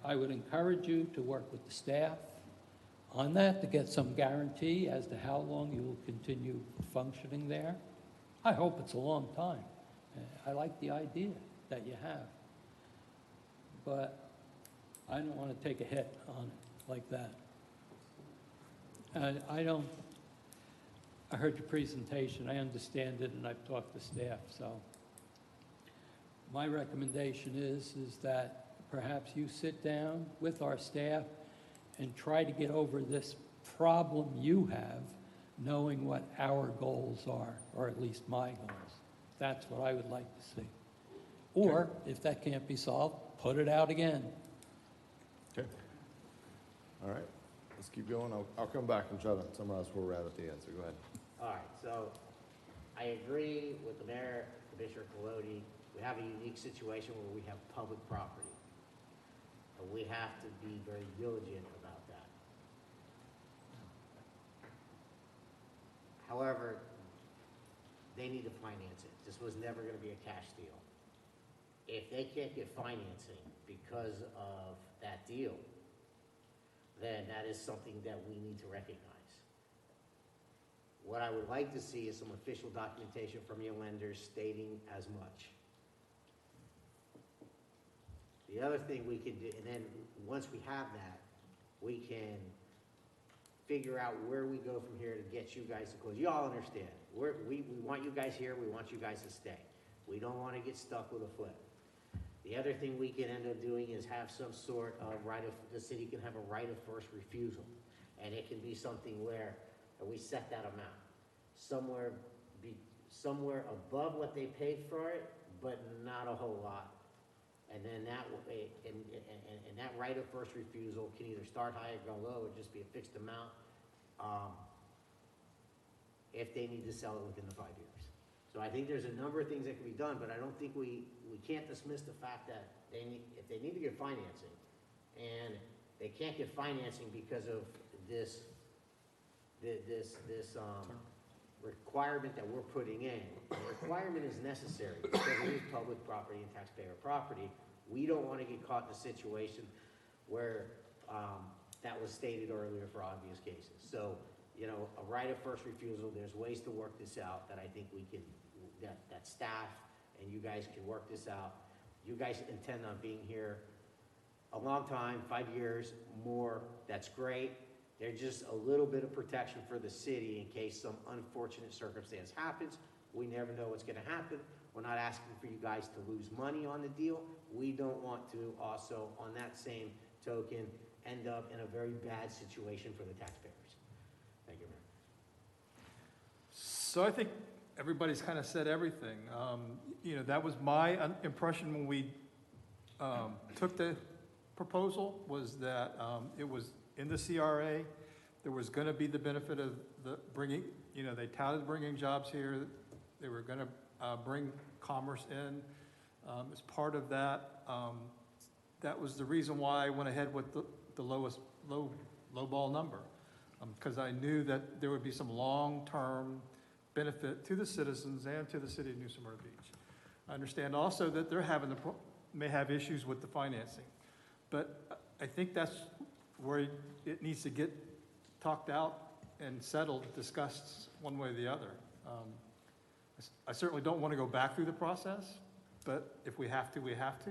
I would encourage you to work with the staff on that to get some guarantee as to how long you will continue functioning there. I hope it's a long time. I like the idea that you have, but I don't want to take a hit on it like that. I heard your presentation, I understand it, and I've talked to staff, so my recommendation is that perhaps you sit down with our staff and try to get over this problem you have, knowing what our goals are, or at least my goals. That's what I would like to see. Or, if that can't be solved, put it out again. Okay. All right, let's keep going. I'll come back and try to summarize where we're at the end, so go ahead. All right, so I agree with the mayor, Commissioner Colodi. We have a unique situation where we have public property. And we have to be very diligent about that. However, they need to finance it. This was never going to be a cash deal. If they can't get financing because of that deal, then that is something that we need to recognize. What I would like to see is some official documentation from your lenders stating as much. The other thing we can do, and then once we have that, we can figure out where we go from here to get you guys to close. You all understand. We want you guys here. We want you guys to stay. We don't want to get stuck with a foot. The other thing we can end up doing is have some sort of the city can have a right of first refusal. And it can be something where we set that amount. Somewhere above what they paid for it, but not a whole lot. And then that way, and that right of first refusal can either start high or go low, or just be a fixed amount, if they need to sell it within the 5 years. So I think there's a number of things that can be done, but I don't think we can't dismiss the fact that if they need to get financing, and they can't get financing because of this requirement that we're putting in. The requirement is necessary because it is public property and taxpayer property. We don't want to get caught in a situation where that was stated earlier for obvious cases. So, you know, a right of first refusal, there's ways to work this out that I think we can, that staff and you guys can work this out. You guys intend on being here a long time, 5 years, more, that's great. There's just a little bit of protection for the city in case some unfortunate circumstance happens. We never know what's going to happen. We're not asking for you guys to lose money on the deal. We don't want to also, on that same token, end up in a very bad situation for the taxpayers. Thank you, Mayor. So I think everybody's kind of said everything. You know, that was my impression when we took the proposal, was that it was in the CRA. There was going to be the benefit of the bringing, you know, they touted bringing jobs here. They were going to bring commerce in. As part of that, that was the reason why I went ahead with the low ball number, because I knew that there would be some long-term benefit to the citizens and to the city of New Smyrna Beach. I understand also that they're may have issues with the financing, but I think that's where it needs to get talked out and settled, discussed one way or the other. I certainly don't want to go back through the process, but if we have to, we have to.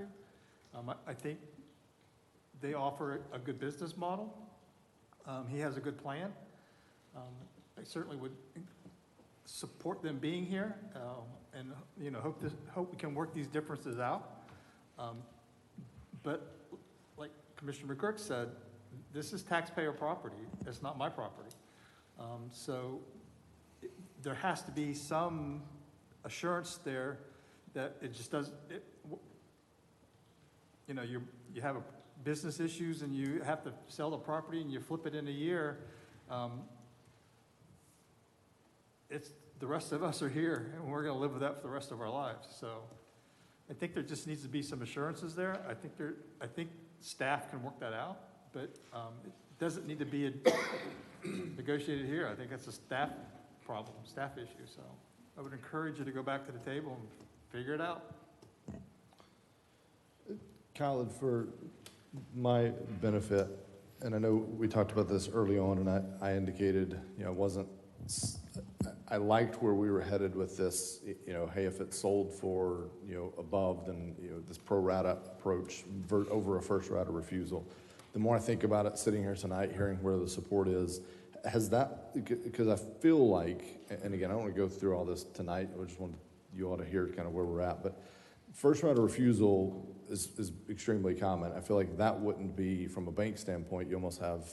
I think they offer a good business model. He has a good plan. I certainly would support them being here, and hope we can work these differences out. But like Commissioner McGurk said, this is taxpayer property. It's not my property. So there has to be some assurance there that it just doesn't. You have business issues and you have to sell the property and you flip it in a year. It's the rest of us are here and we're going to live with that for the rest of our lives. So I think there just needs to be some assurances there. I think staff can work that out, but it doesn't need to be negotiated here. I think that's a staff problem, staff issue. So I would encourage you to go back to the table and figure it out. Khaled, for my benefit, and I know we talked about this early on, and I indicated, I liked where we were headed with this, hey, if it's sold for, above, then, this pro rata approach over a first right of refusal. The more I think about it, sitting here tonight, hearing where the support is, has that, because I feel like, and again, I don't want to go through all this tonight, I just want you all to hear kind of where we're at, but first right of refusal is extremely common. I feel like that wouldn't be, from a bank standpoint, you almost have,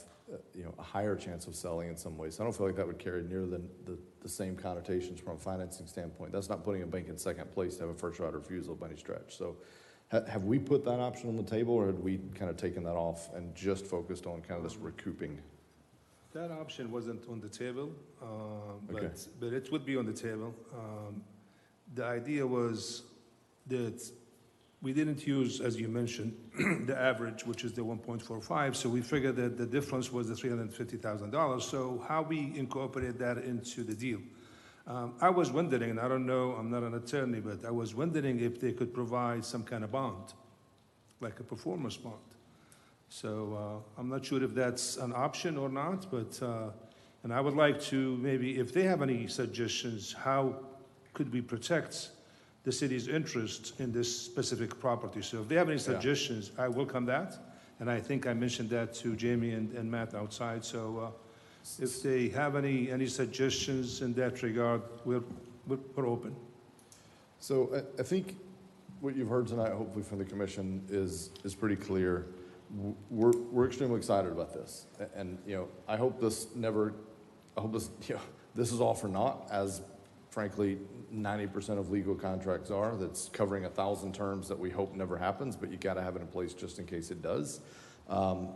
a higher chance of selling in some ways. I don't feel like that would carry near the same connotations from a financing standpoint. That's not putting a bank in second place to have a first right of refusal by any stretch. So have we put that option on the table, or had we kind of taken that off and just focused on kind of this recouping? That option wasn't on the table, Okay. but it would be on the table. The idea was that we didn't use, as you mentioned, the average, which is the 1.45, so we figured that the difference was the $350,000. So how we incorporate that into the deal? I was wondering, and I don't know, I'm not an attorney, but I was wondering if they could provide some kind of bond, like a performance bond. So I'm not sure if that's an option or not, but, and I would like to maybe, if they have any suggestions, how could we protect the city's interest in this specific property? So if they have any suggestions, I welcome that. And I think I mentioned that to Jamie and Matt outside. So if they have any suggestions in that regard, we're open. So I think what you've heard tonight, hopefully from the commission, is pretty clear. We're extremely excited about this, and I hope this, this is all for naught, as frankly 90% of legal contracts are. That's covering 1,000 terms that we hope never happens, but you got to have it in place just in case it does.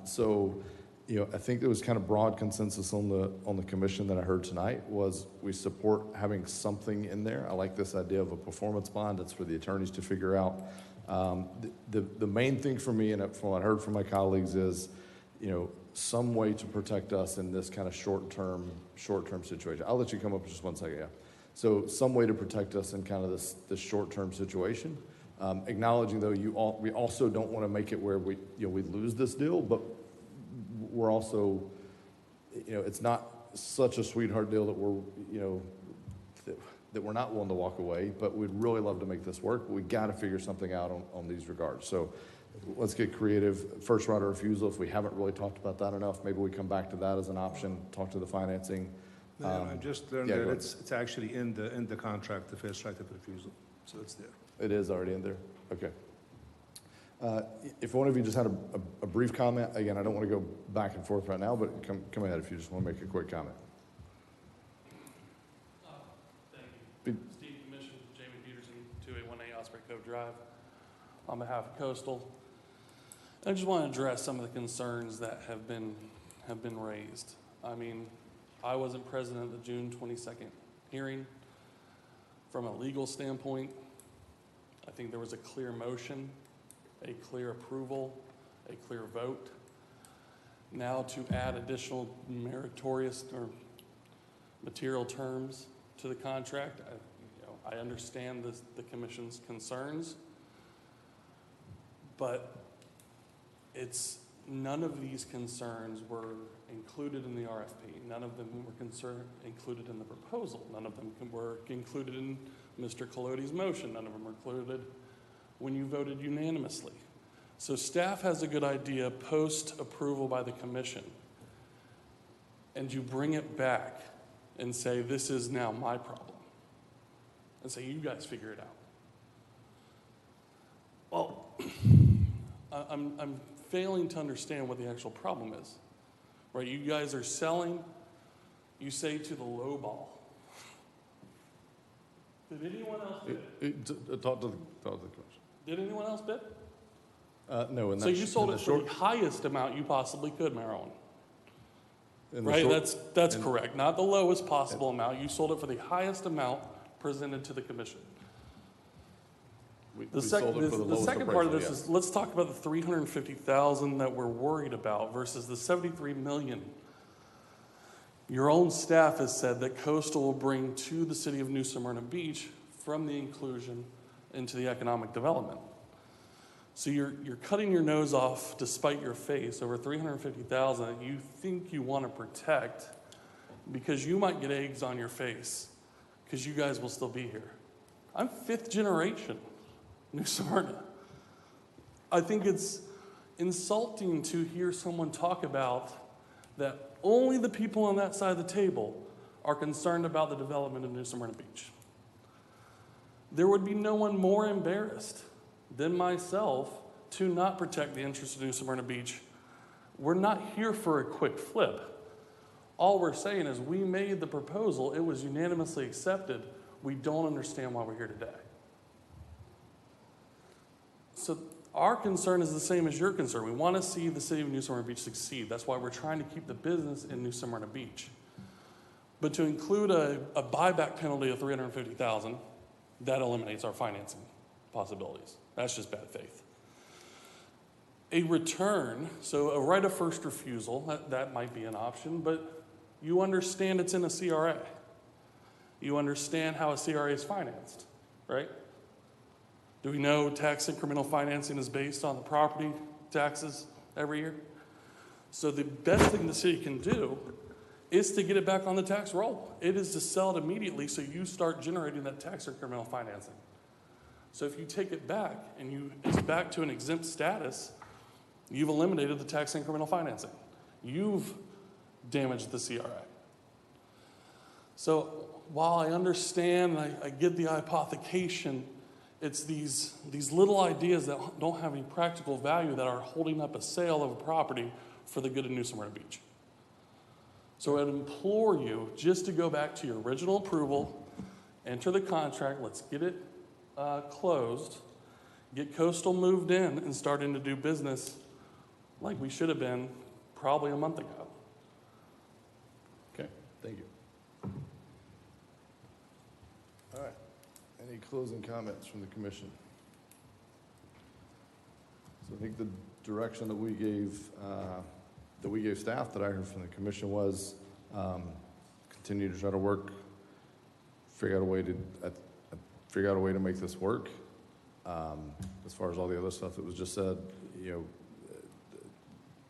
So I think there was kind of broad consensus on the commission that I heard tonight was we support having something in there. I like this idea of a performance bond. It's for the attorneys to figure out. The main thing for me, and from what I heard from my colleagues, is some way to protect us in this kind of short-term situation. I'll let you come up in just one second. Yeah. So some way to protect us in kind of this short-term situation. Acknowledging though, we also don't want to make it where we lose this deal, but we're also, it's not such a sweetheart deal that we're, that we're not willing to walk away, but we'd really love to make this work. But we got to figure something out on these regards. So let's get creative. First right of refusal, if we haven't really talked about that enough, maybe we come back to that as an option, talk to the financing. I just learned that it's actually in the contract, the first right of refusal, so it's there. It is already in there? Okay. If one of you just had a brief comment, again, I don't want to go back and forth right now, but come ahead if you just want to make a quick comment. Thank you. Steve Commission, Jamie Peterson, 281A Osprey Cove Drive, on behalf of Coastal. I just want to address some of the concerns that have been raised. I mean, I wasn't present at the June 22nd hearing. From a legal standpoint, I think there was a clear motion, a clear approval, a clear vote. Now to add additional meritorious or material terms to the contract, I understand the commission's concerns, but none of these concerns were included in the RFP. None of them were included in the proposal. None of them were included in Mr. Colodey's motion. None of them were included when you voted unanimously. So staff has a good idea post-approval by the commission, and you bring it back and say, this is now my problem, and say, you guys figure it out. Well, I'm failing to understand what the actual problem is, right? You guys are selling, you say to the low ball. Did anyone else bid? Talk to the commission. Did anyone else bid? No, in that So you sold in it for the highest amount you possibly could, Marilyn. in the Right, short- that's in- correct. Not the lowest possible amount. You sold it for the highest amount presented to the commission. we The sold it for the the lowest second part of appraisal, this yes. is, let's talk about the 350,000 that we're worried about versus the 73 million. Your own staff has said that Coastal will bring to the city of New Smyrna Beach from the inclusion into the economic development. So you're cutting your nose off despite your face over 350,000 that you think you want to protect because you might get eggs on your face because you guys will still be here. I'm 5th generation New Smyrna. I think it's insulting to hear someone talk about that only the people on that side of the table are concerned about the development of New Smyrna Beach. There would be no one more embarrassed than myself to not protect the interests of New Smyrna Beach. We're not here for a quick flip. All we're saying is we made the proposal, it was unanimously accepted. We don't understand why we're here today. So our concern is the same as your concern. We want to see the city of New Smyrna Beach succeed. That's why we're trying to keep the business in New Smyrna Beach. But to include a buyback penalty of $350,000, that eliminates our financing possibilities. That's just bad faith. A return, so a right of first refusal, that might be an option, but you understand it's in a CRA. You understand how a CRA is financed, right? Do we know tax incremental financing is based on the property taxes every year? So the best thing the city can do is to get it back on the tax roll. It is to sell it immediately so you start generating that tax incremental financing. So if you take it back and it's back to an exempt status, you've eliminated the tax incremental financing. You've damaged the CRA. So while I understand, I get the hypothecation, it's these little ideas that don't have any practical value that are holding up a sale of a property for the good of New Smyrna Beach. So I'd implore you just to go back to your original approval, enter the contract, let's get it closed, get Coastal moved in and starting to do business like we should have been probably a month ago. Okay, thank you. All right, any closing comments from the commission? So I think the direction that we gave staff, that I heard from the commission, was continue to try to work, figure out a way to make this work. As far as all the other stuff that was just said,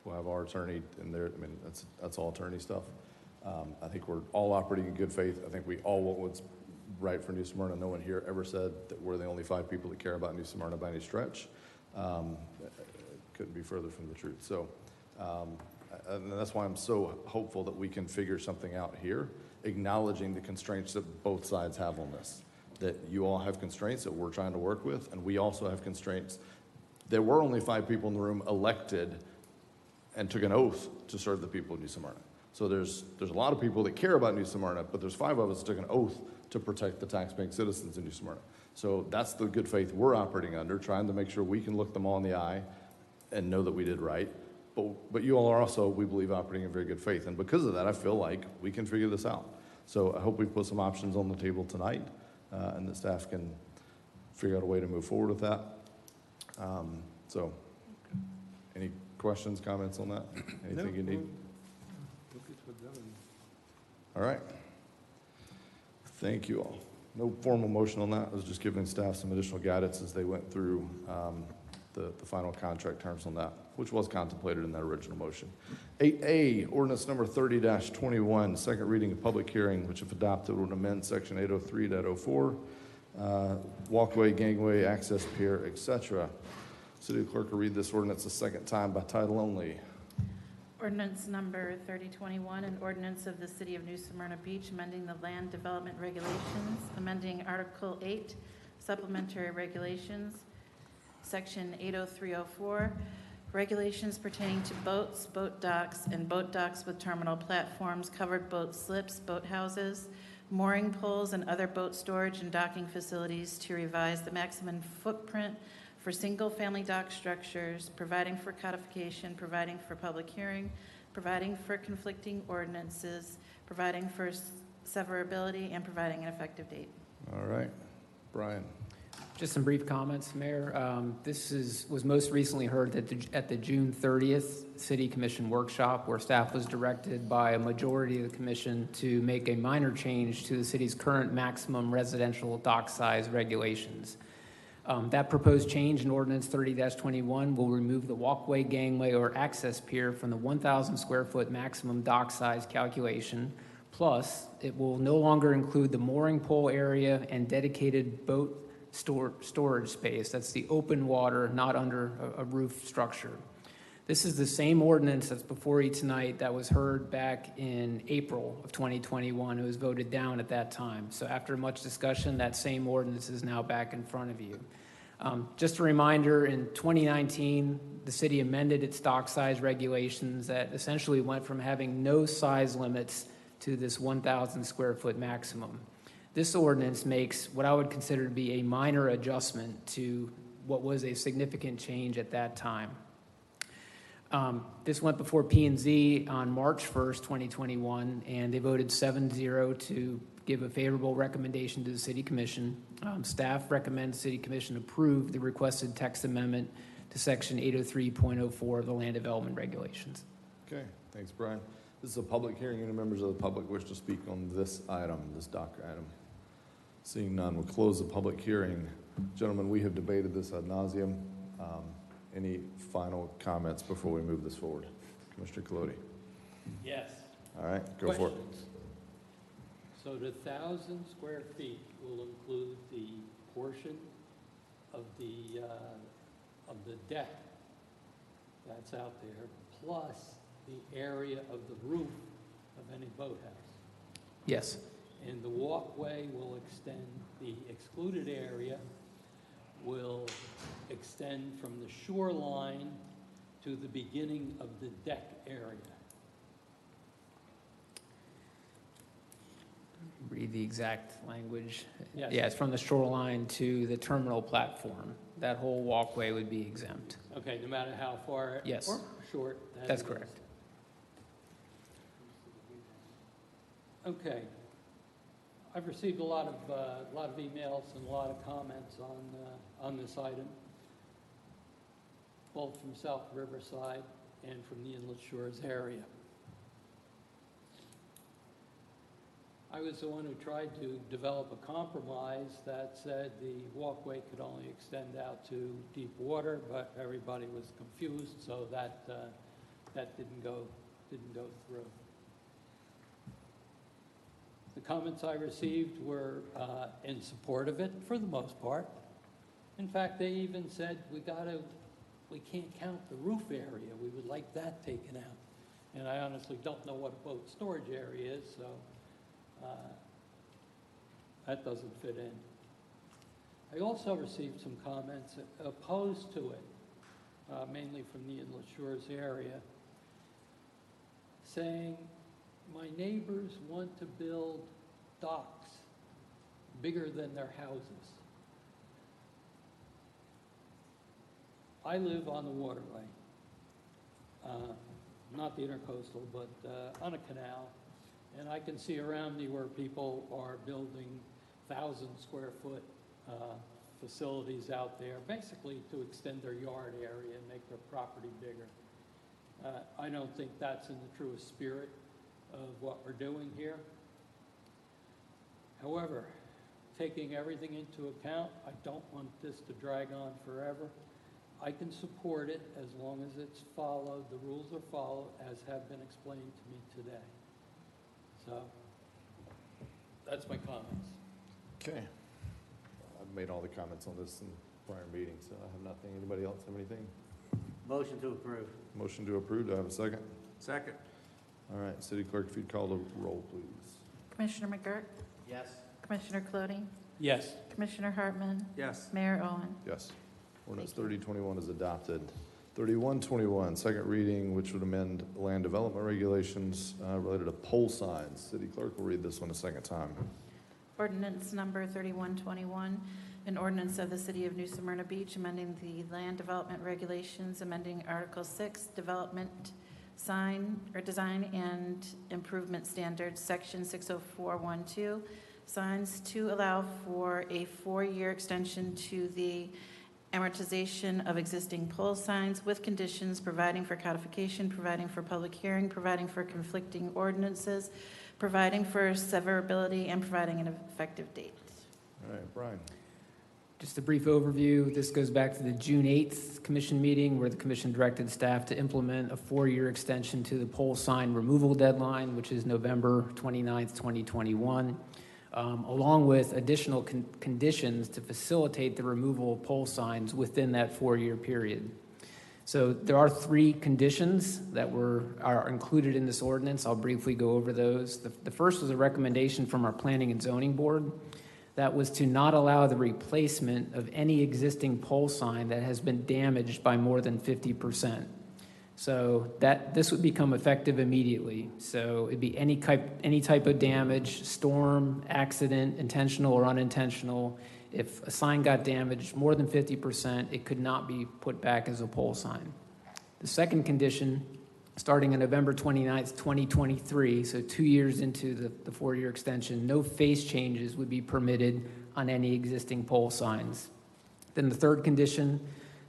we'll have our attorney in there. I mean, that's all attorney stuff. I think we're all operating in good faith. I think we all want what's right for New Smyrna. No one here ever said that we're the only 5 people that care about New Smyrna by any stretch. Couldn't be further from the truth. So, and that's why I'm so hopeful that we can figure something out here, acknowledging the constraints that both sides have on this. That you all have constraints that we're trying to work with, and we also have constraints. There were only 5 people in the room elected and took an oath to serve the people of New Smyrna. So there's a lot of people that care about New Smyrna, but there's 5 of us that took an oath to protect the taxpaying citizens of New Smyrna. So that's the good faith we're operating under, trying to make sure we can look them all in the eye and know that we did right. But you all are also, we believe, operating in very good faith. And because of that, I feel like we can figure this out. So I hope we put some options on the table tonight. and that staff can figure out a way to move forward with that. So, any questions, comments on that? Anything you need? Look at what done. All right. Thank you all. No formal motion on that. I was just giving staff some additional guidance as they went through the final contract terms on that, which was contemplated in that original motion. 8A, ordinance number 30-21, second reading of public hearing, which if adopted would amend section 803.04, walkway, gangway, access pier, etc. City clerk will read this ordinance a second time by title only. Ordinance number 3021, an ordinance of the City of New Smyrna Beach amending the land development regulations, amending Article 8, supplementary regulations, Section 80304, regulations pertaining to boats, boat docks, and boat docks with terminal platforms, covered boat slips, boathouses, mooring poles, and other boat storage and docking facilities to revise the maximum footprint for single-family dock structures, providing for codification, providing for public hearing, providing for conflicting ordinances, providing for severability, and providing an effective date. All right. Brian. Just some brief comments, Mayor. This was most recently heard at the June 30th City Commission workshop, where staff was directed by a majority of the commission to make a minor change to the city's current maximum residential dock size regulations. That proposed change in Ordinance 30-21 will remove the walkway, gangway, or access pier from the 1,000 square foot maximum dock size calculation. Plus, it will no longer include the mooring pole area and dedicated boat storage space. That's the open water, not under a roof structure. This is the same ordinance that's before you tonight that was heard back in April of 2021. It was voted down at that time. So after much discussion, that same ordinance is now back in front of you. Just a reminder, in 2019, the city amended its dock size regulations that essentially went from having no size limits to this 1,000 square foot maximum. This ordinance makes what I would consider to be a minor adjustment to what was a significant change at that time. This went before P&Z on March 1st, 2021, and they voted 7-0 to give a favorable recommendation to the City Commission. Staff recommends the City Commission approve the requested text amendment to Section 803.04 of the Land Development Regulations. Okay, thanks, Brian. This is a public hearing. Any members of the public wish to speak on this item, this dock item? Seeing none, we'll close the public hearing. Gentlemen, we have debated this ad nauseum. Any final comments before we move this forward? Commissioner Colodi. Yes. All right, go for it. Questions? So the 1,000 square feet will include the portion of the deck that's out there, plus the area of the roof of any boathouse. Yes. And the walkway will extend, the excluded area will extend from the shoreline to the beginning of the deck area. Read the exact language. Yes. Yeah, it's from the shoreline to the terminal platform. That whole walkway would be exempt. Okay, no matter how far Yes. or short that That's is. correct. Okay. I've received a lot of emails and a lot of comments on this item, both from South Riverside and from the Inlet Shores area. I was the one who tried to develop a compromise that said the walkway could only extend out to deep water, but everybody was confused, so that didn't go through. The comments I received were in support of it for the most part. In fact, they even said we can't count the roof area. We would like that taken out. And I honestly don't know what a boat storage area is, so that doesn't fit in. I also received some comments opposed to it, mainly from the Inlet Shores area, saying my neighbors want to build docks bigger than their houses. I live on the waterway, not the intercoastal, but on a canal, and I can see around me where people are building 1,000 square foot facilities out there, basically to extend their yard area and make their property bigger. I don't think that's in the truest spirit of what we're doing here. However, taking everything into account, I don't want this to drag on forever. I can support it as long as it's followed, the rules are followed as have been explained to me today. So, that's my comments. Okay. I've made all the comments on this in prior meetings, so I have nothing. Anybody else have anything? Motion to approve. Motion to approve. Do I have a second? Second. All right, City Clerk, if you'd call the roll, please. Commissioner McGurk? Yes. Commissioner Clody? Yes. Commissioner Hartman? Yes. Mayor Owen? Yes. Ordinance 3021 is adopted. 3121, second reading, which would amend land development regulations related to pole signs. City Clerk will read this one a second time. Ordinance number 3121, an ordinance of the City of New Smyrna Beach amending the land development regulations, amending Article 6, Development Sign or Design and Improvement Standards, Section 60412, signs to allow for a 4-year extension to the amortization of existing pole signs with conditions, providing for codification, providing for public hearing, providing for conflicting ordinances, providing for severability, and providing an effective date. All right, Brian. Just a brief overview. This goes back to the June 8th commission meeting where the commission directed staff to implement a 4-year extension to the pole sign removal deadline, which is November 29th, 2021. Along with additional conditions to facilitate the removal of pole signs within that 4-year period. So there are 3 conditions that are included in this ordinance. I'll briefly go over those. The first was a recommendation from our Planning and Zoning Board that was to not allow the replacement of any existing pole sign that has been damaged by more than 50%. So this would become effective immediately. So it'd be any type of damage, storm, accident, intentional or unintentional. If a sign got damaged more than 50%, it could not be put back as a pole sign. The second condition, starting on November 29th, 2023, so 2 years into the 4-year extension, no face changes would be permitted on any existing pole signs. Then the third condition,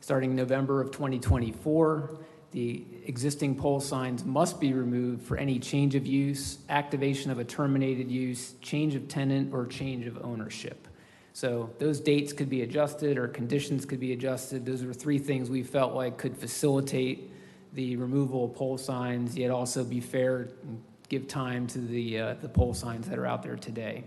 starting November of 2024, the existing pole signs must be removed for any change of use, activation of a terminated use, change of tenant, or change of ownership. So those dates could be adjusted or conditions could be adjusted. Those are 3 things we felt like could facilitate the removal of pole signs, yet also be fair and give time to the pole signs that are out there today.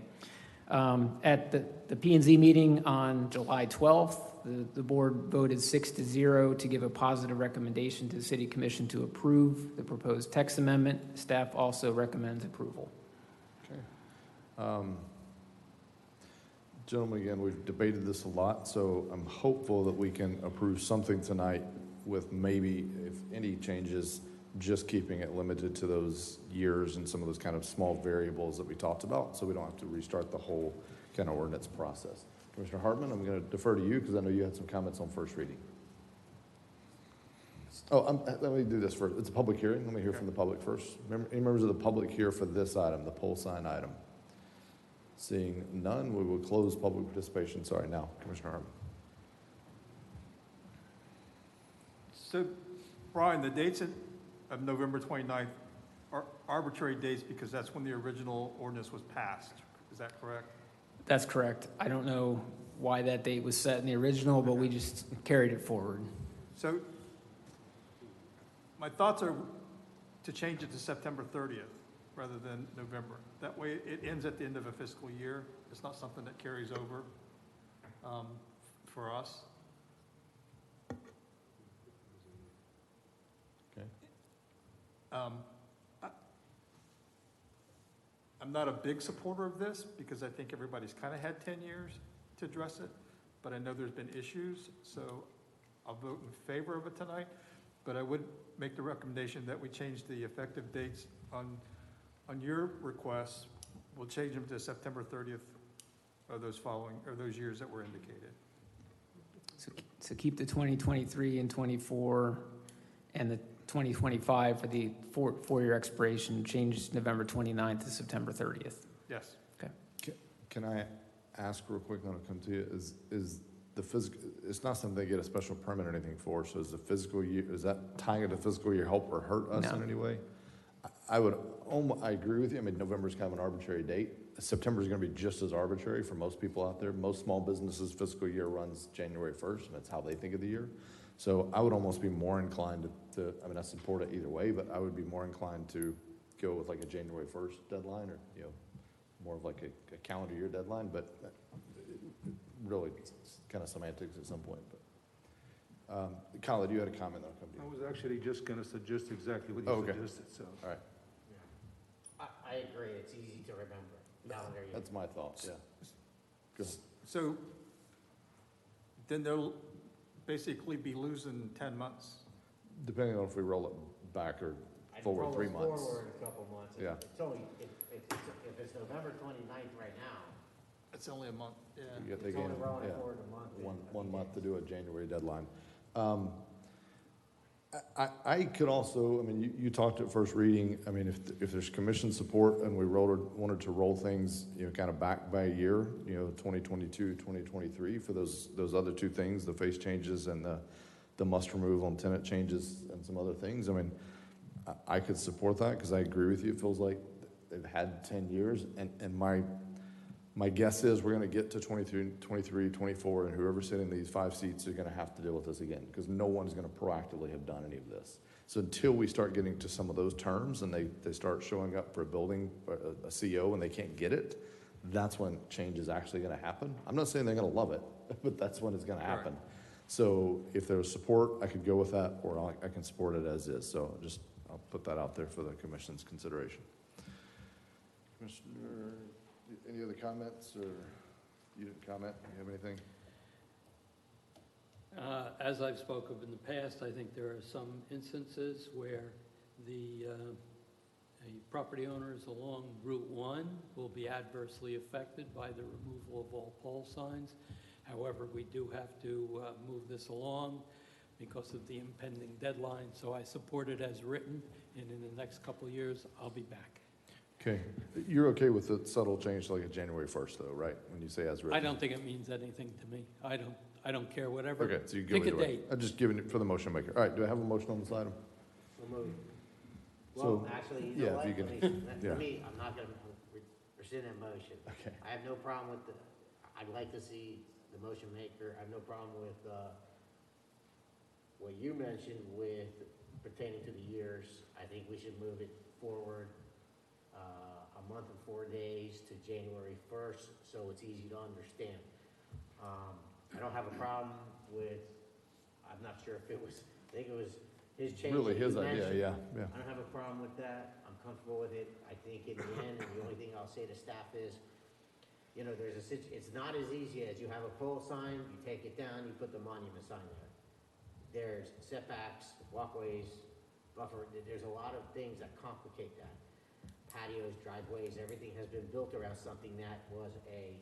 At the P&Z meeting on July 12th, the board voted 6-0 to give a positive recommendation to the City Commission to approve the proposed text amendment. Staff also recommends approval. Okay. Gentlemen, again, we've debated this a lot, so I'm hopeful that we can approve something tonight with maybe, if any changes, just keeping it limited to those years and some of those kind of small variables that we talked about, so we don't have to restart the whole kind of ordinance process. Commissioner Hartman, I'm going to defer to you because I know you had some comments on first reading. Oh, let me do this first. It's a public hearing. Let me hear from the public first. Any members of the public here for this item, the pole sign item? Seeing none, we will close public participation. Sorry, now, Commissioner Hartman. So, Brian, the dates of November 29th are arbitrary dates because that's when the original ordinance was passed. Is that correct? That's correct. I don't know why that date was set in the original, but we just carried it forward. So, my thoughts are to change it to September 30th rather than November. That way it ends at the end of a fiscal year. It's not something that carries over for us. Okay. I'm not a big supporter of this because I think everybody's kind of had 10 years to address it, but I know there's been issues, so I'll vote in favor of it tonight. But I would make the recommendation that we change the effective dates on your requests. We'll change them to September 30th of those years that were indicated. So keep the 2023 and 24 and the 2025 for the 4-year expiration, change November 29th to September 30th. Yes. Okay. Can I ask real quick, when I come to you, is the physical, it's not something they get a special permit or anything for, so is the fiscal year, is that tying it to fiscal year help or hurt us No. in any way? I agree with you, I mean, November's kind of an arbitrary date. September's gonna be just as arbitrary for most people out there. Most small businesses' fiscal year runs January 1st, and that's how they think of the year. So I would almost be more inclined to, I mean, I support it either way, but I would be more inclined to go with like a January 1st deadline, or, you know, more of like a calendar year deadline, but really, it's kind of semantics at some point, but. Kyle, you had a comment that'll come to I you. was actually just gonna suggest exactly what Oh, you okay. suggested, so. All right, I agree, it's easy to remember. Calendar year. that's my thought, yeah. Go ahead. So then they'll basically be losing 10 months. Depending on if we roll it back or I'd forward roll 3 us months. Forward a couple months. Yeah. It's only, if it's November 29th right now, It's only a month, yeah. You get- they it's only gain- rolling yeah, forward a month. one month to do a January deadline. I could also, I mean, you talked at first reading, I mean, if there's commission support and we wanted to roll things, you know, kind of back by a year, you know, 2022, 2023, for those other two things, the face changes and the must remove on tenant changes and some other things, I mean, I could support that, because I agree with you, it feels like they've had 10 years, and my guess is we're gonna get to 23, 24, and whoever's sitting in these 5 seats are gonna have to deal with this again, because no one's gonna proactively have done any of this. So until we start getting to some of those terms, and they start showing up for a building, a CO, and they can't get it, that's when change is actually gonna happen. I'm not saying they're gonna love it, but that's when it's gonna happen. So if there's support, I could go with that, or I can support it as is. So I'll put that out there for the commission's consideration. Commissioner, any other comments, or you didn't comment? You have anything? As I've spoken of in the past, I think there are some instances where the property owners along Route 1 will be adversely affected by the removal of all pole signs. However, we do have to move this along because of the impending deadline, so I support it as written, and in the next couple of years, I'll be back. Okay. You're okay with the subtle change to like a January 1st, though, right? When you say as written? I don't think it means anything to me. I don't care, whatever. Okay, so you go Pick a either way. date. I'm just giving it for the motion maker. All right, do I have a motion on this item? So moved. So, Well, actually, you yeah, know if what? you Let can- me- yeah. For me, I'm not gonna rescind that motion. Okay. I have no problem with I'd like to see the motion maker, I have no problem with, what you mentioned with pertaining to the years. I think we should move it forward, a month and 4 days to January 1st, so it's easy to understand. I don't have a problem with, I'm not sure if it was, I think it was his change. Really that you his idea, mentioned. yeah. I don't have a problem with that. I'm comfortable with it. I think in the end, and the only thing I'll say to staff is, you know, it's not as easy as you have a pole sign, you take it down, you put the monument sign there. There's setbacks, walkways, buffer, there's a lot of things that complicate that. Patios, driveways, everything has been built around something that was a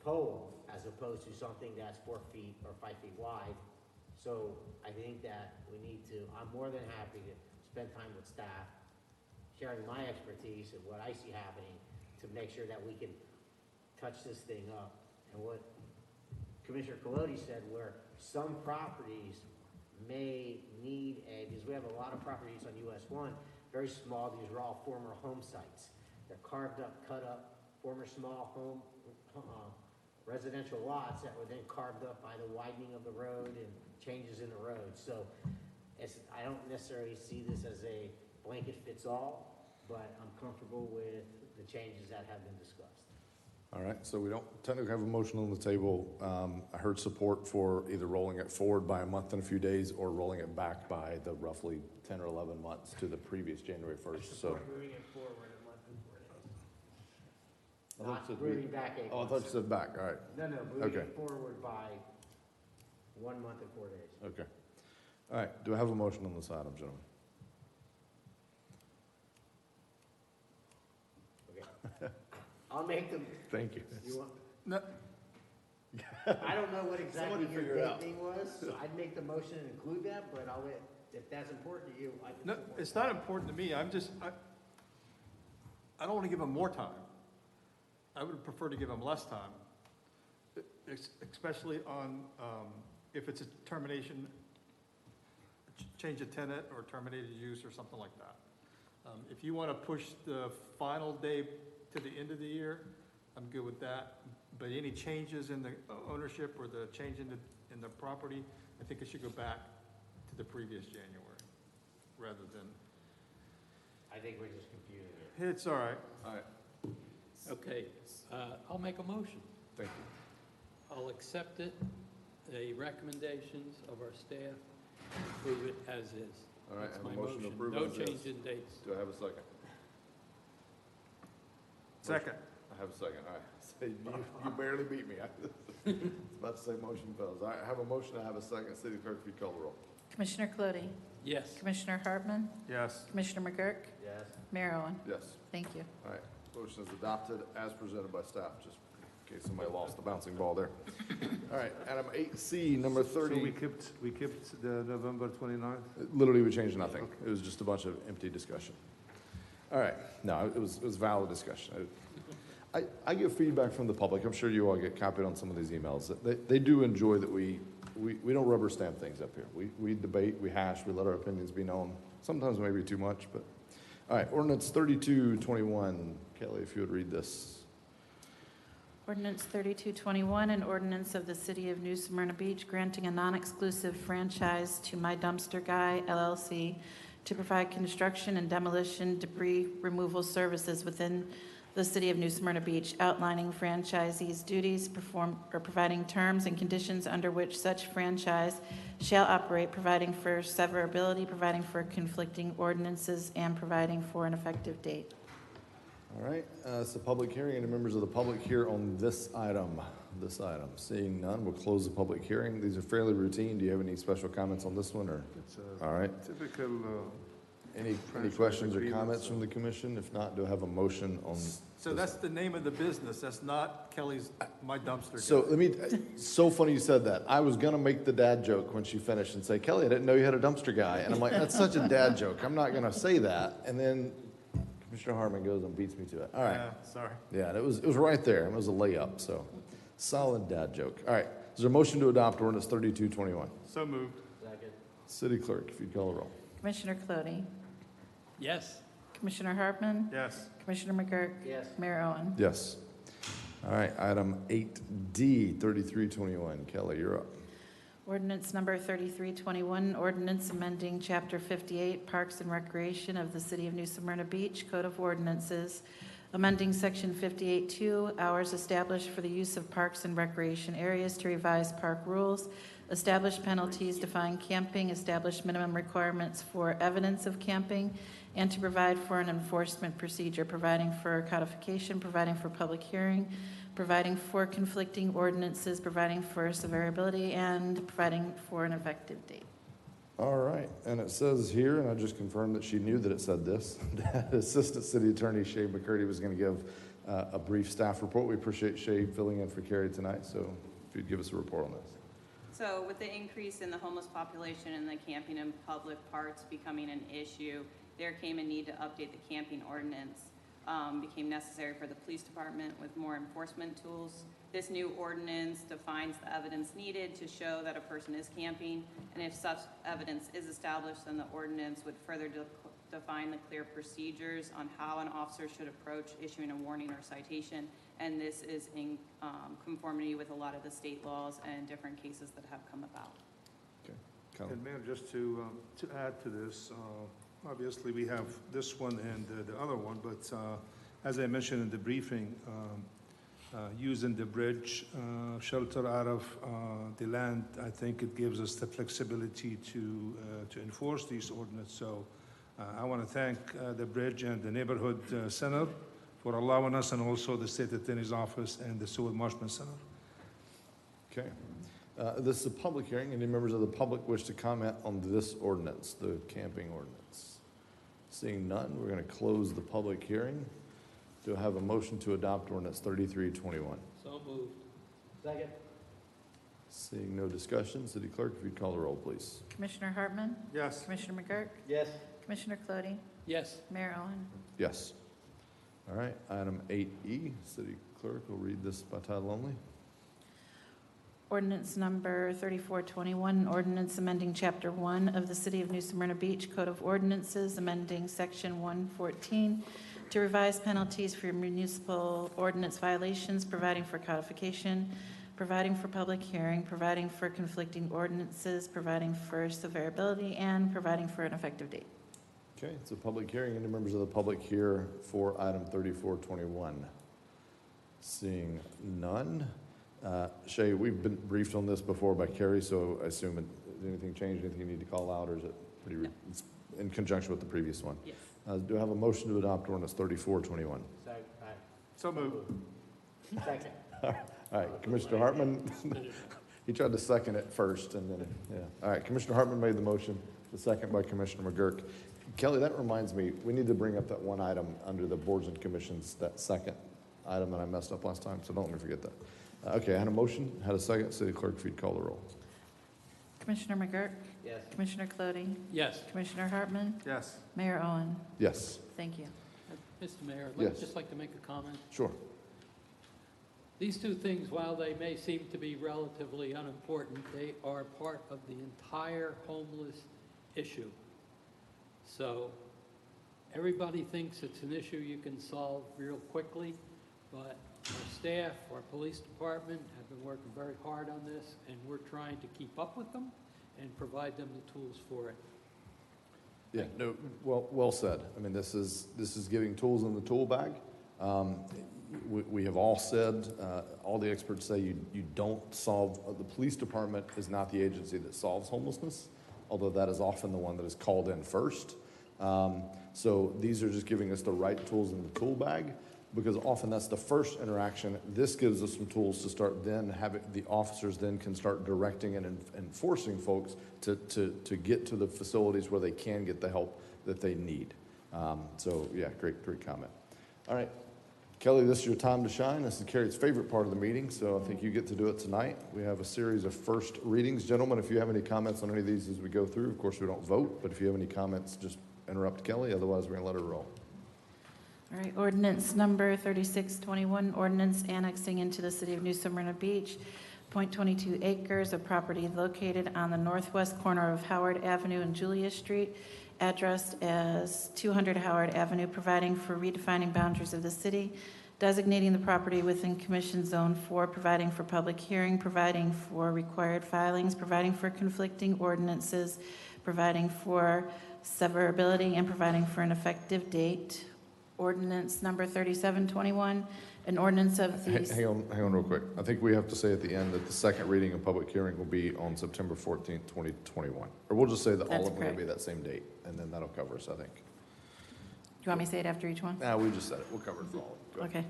pole as opposed to something that's 4 feet or 5 feet wide. So I think that we need to, I'm more than happy to spend time with staff, sharing my expertise and what I see happening to make sure that we can touch this thing up. And what Commissioner Colodi said, where some properties may need because we have a lot of properties on US 1, very small, these are all former home sites. They're carved up, cut up, former small home, residential lots that were then carved up by the widening of the road and changes in the road. So I don't necessarily see this as a blanket fits all, but I'm comfortable with the changes that have been discussed. All right, so we don't technically have a motion on the table. I heard support for either rolling it forward by a month and a few days or rolling it back by the roughly 10 or 11 months to the previous January 1st, so. Moving it forward a month and 4 days. I thought Not you said moving back 8 Oh, I months. thought you said back, all right, No, moving Okay. it forward by 1 month and 4 days. okay. All right, do I have a motion on this item, gentlemen? Okay. I'll make them, Thank you. you want, No, I don't know what exactly Somebody your figure it date out. thing was, so I'd make the motion and include that, but I'll let, if that's important to you, I can no, support it's that. not important to me. I don't want to give them more time. I would prefer to give them less time. especially on, if it's a termination, change of tenant or terminated use or something like that. If you want to push the final day to the end of the year, I'm good with that. But any changes in the ownership or the change in the property, I think it should go back to the previous January rather than, I think we're just confusing it. it's all right. All right, Okay, I'll make a motion. thank you. I'll accept it, the recommendations of our staff, approve it as is. All right, That's I have my a motion to approve No as is. change in dates. Do I have a second? Second. I have a second, all right. Say, you barely beat me. I was about to say motion fails. All right, I have a motion, I have a second. City Clerk, if you call the roll. Commissioner Clody, Yes. Commissioner Hartman, Yes. Commissioner McGurk, Yes. Mayor Owen. Yes. Thank you. All right, motion is adopted as presented by staff, just in case somebody lost the bouncing ball there. All right, item 8C, number So 30. we kept the November 29th? Literally, we changed nothing. It was just a bunch of empty discussion. All right, no, it was valid discussion. I get feedback from the public. I'm sure you all get copied on some of these emails. They do enjoy that we don't rubber stamp things up here. We debate, we hash, we let our opinions be known. Sometimes maybe too much, but. All right, ordinance 3221. Kelly, if you would read this. Ordinance 3221, an ordinance of the City of New Smyrna Beach granting a non-exclusive franchise to My Dumpster Guy LLC to provide construction and demolition debris removal services within the City of New Smyrna Beach, outlining franchisees' duties, providing terms and conditions under which such franchise shall operate, providing for severability, providing for conflicting ordinances, and providing for an effective date. All right, it's a public hearing. Any members of the public here on this item? Seeing none, we'll close the public hearing. These are fairly routine. Do you have any special comments on this one, or? It's All right. typical, Any franchise questions or agreements, comments from the commission? If not, do I have a motion on? So that's the name of the business. That's not Kelly's, My Dumpster. So let me, so funny you said that. I was gonna make the dad joke when she finished and say, Kelly, I didn't know you had a dumpster guy. And I'm like, that's such a dad joke. I'm not gonna say that. And then Commissioner Hartman goes and beats me to it. All right. Yeah, sorry. Yeah, it was right there. It was a layup, so solid dad joke. All right. Is there a motion to adopt ordinance 3221? So moved. Second. City Clerk, if you'd call the roll. Commissioner Clody, Yes. Commissioner Hartman, Yes. Commissioner McGurk, Yes. Mayor Owen. Yes. All right, item 8D, 3321. Kelly, you're up. Ordinance number 3321, ordinance amending Chapter 58 Parks and Recreation of the City of New Smyrna Beach Code of Ordinances, amending Section 58-2, hours established for the use of parks and recreation areas to revise park rules, establish penalties, define camping, establish minimum requirements for evidence of camping, and to provide for an enforcement procedure, providing for codification, providing for public hearing, providing for conflicting ordinances, providing for severability, and providing for an effective date. All right, and it says here, and I just confirmed that she knew that it said this, that Assistant City Attorney Shay McCurdy was going to give a brief staff report. We appreciate Shay filling in for Carrie tonight, so if you'd give us a report on this. So with the increase in the homeless population and the camping in public parks becoming an issue, there came a need to update the camping ordinance. Became necessary for the police department with more enforcement tools. This new ordinance defines the evidence needed to show that a person is camping, and if such evidence is established, then the ordinance would further define the clear procedures on how an officer should approach issuing a warning or citation, and this is in conformity with a lot of the state laws and different cases that have come about. Okay. Colin. And Mayor, just to add to this, obviously we have this one and the other one, but as I mentioned in the briefing, using the bridge shelter out of the land, I think it gives us the flexibility to enforce these ordinances. So I want to thank the bridge and the neighborhood center for allowing us, and also the state attorney's office and the Sewell Marshman Center. Okay. This is a public hearing. Any members of the public wish to comment on this ordinance, the camping ordinance? Seeing none, we're going to close the public hearing. Do I have a motion to adopt ordinance 3321? So moved. Second. Seeing no discussion, City Clerk, if you'd call the roll, please. Commissioner Hartman, Yes. Commissioner McGurk, Yes. Commissioner Clody, Yes. Mayor Owen. Yes. All right, item 8E, City Clerk will read this by title only. Ordinance number 3421, ordinance amending Chapter 1 of the City of New Smyrna Beach Code of Ordinances, amending Section 114 to revise penalties for municipal ordinance violations, providing for codification, providing for public hearing, providing for conflicting ordinances, providing for severability, and providing for an effective date. Okay, it's a public hearing. Any members of the public here for item 3421? Seeing none. Shay, we've been briefed on this before by Carrie, so I assume anything changed, anything you need to call out, or is it pretty it's in conjunction with the previous one? Yes. Do I have a motion to adopt ordinance 3421? So moved. Second. All right, Commissioner Hartman, he tried to second it first, and then, yeah. All right, Commissioner Hartman made the motion, the second by Commissioner McGurk. Kelly, that reminds me, we need to bring up that one item under the boards and commissions, that second item that I messed up last time, so don't let me forget that. Okay, I had a motion, had a second. City Clerk, if you'd call the roll. Commissioner McGurk? Yes. Commissioner Clody? Yes. Commissioner Hartman? Yes. Mayor Owen? Yes, Thank you. Mr. Mayor, Yes. I'd just like to make a comment. sure. These two things, while they may seem to be relatively unimportant, they are part of the entire homeless issue. So everybody thinks it's an issue you can solve real quickly, but our staff, our police department have been working very hard on this, and we're trying to keep up with them and provide them the tools for it. Yeah, no, well said. I mean, this is giving tools in the tool bag. We have all said, all the experts say you don't solve, the police department is not the agency that solves homelessness, although that is often the one that is called in first. So these are just giving us the right tools in the tool bag, because often that's the first interaction. This gives us some tools to start then having, the officers then can start directing and enforcing folks to get to the facilities where they can get the help that they need. So yeah, great comment. All right, Kelly, this is your time to shine. This is Carrie's favorite part of the meeting, so I think you get to do it tonight. We have a series of first readings. Gentlemen, if you have any comments on any of these as we go through, of course we don't vote, but if you have any comments, just interrupt Kelly, otherwise we're gonna let her roll. All right, ordinance number 3621, ordinance annexing into the City of New Smyrna Beach 0.22 acres of property located on the northwest corner of Howard Avenue and Julia Street, addressed as 200 Howard Avenue, providing for redefining boundaries of the city, designating the property within Commission Zone 4, providing for public hearing, providing for required filings, providing for conflicting ordinances, providing for severability, and providing for an effective date. Ordinance number 3721, an ordinance of the... Hang on real quick. I think we have to say at the end that the second reading and public hearing will be on September 14th, 2021. Or we'll just say that all That's of them will correct. be that same date, and then that'll cover us, I think. Do you want me to say it after each one? We just said it. We'll cover it for all. Go ahead. Okay.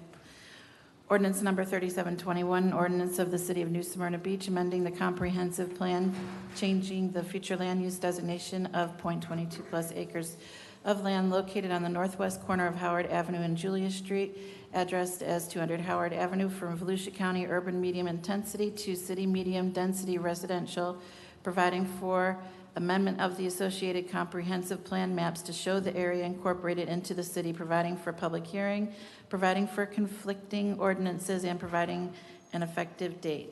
Ordinance number 3721, ordinance of the City of New Smyrna Beach, amending the comprehensive plan, changing the future land use designation of .22 plus acres of land located on the northwest corner of Howard Avenue and Julia Street, addressed as 200 Howard Avenue, from Volusia County urban medium intensity to city medium density residential, providing for amendment of the associated comprehensive plan maps to show the area incorporated into the city, providing for public hearing, providing for conflicting ordinances, and providing an effective date.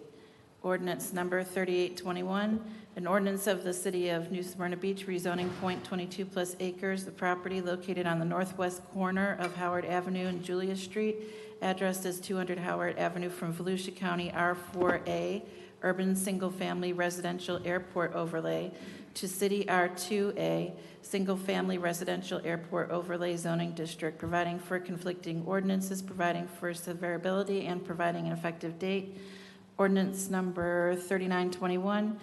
Ordinance number 3821, an ordinance of the City of New Smyrna Beach rezoning .22 plus acres of property located on the northwest corner of Howard Avenue and Julia Street, addressed as 200 Howard Avenue, from Volusia County R4A, urban single-family residential airport overlay, to City R2A, single-family residential airport overlay zoning district, providing for conflicting ordinances, providing for severability, and providing an effective date. Ordinance number 3921,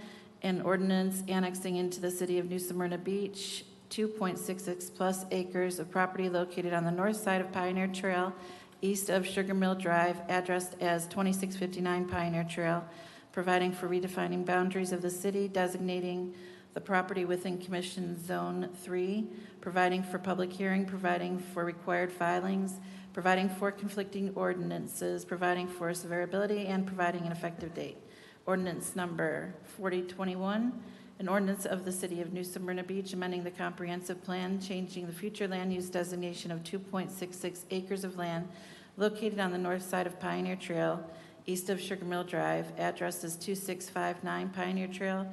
an ordinance annexing into the City of New Smyrna Beach 2.66 plus acres of property located on the north side of Pioneer Trail, east of Sugar Mill Drive, addressed as 2659 Pioneer Trail, providing for redefining boundaries of the city, designating the property within Commission Zone 3, providing for public hearing, providing for required filings, providing for conflicting ordinances, providing for severability, and providing an effective date. Ordinance number 4021, an ordinance of the City of New Smyrna Beach, amending the comprehensive plan, changing the future land use designation of 2.66 acres of land located on the north side of Pioneer Trail, east of Sugar Mill Drive. Address is 2659 Pioneer Trail,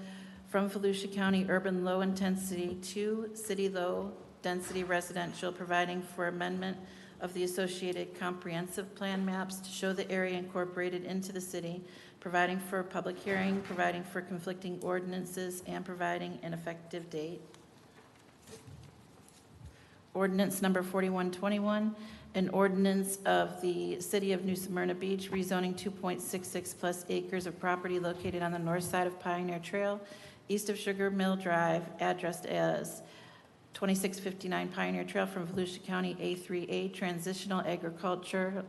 from Volusia County urban low-intensity to city low-density residential, providing for amendment of the associated comprehensive plan maps to show the area incorporated into the city, providing for a public hearing, providing for conflicting ordinances, and providing an effective date. Ordinance number 4121, an ordinance of the City of New Smyrna Beach rezoning 2.66 plus acres of property located on the north side of Pioneer Trail, east of Sugar Mill Drive, addressed as 2659 Pioneer Trail from Volusia County A3A Transitional Agriculture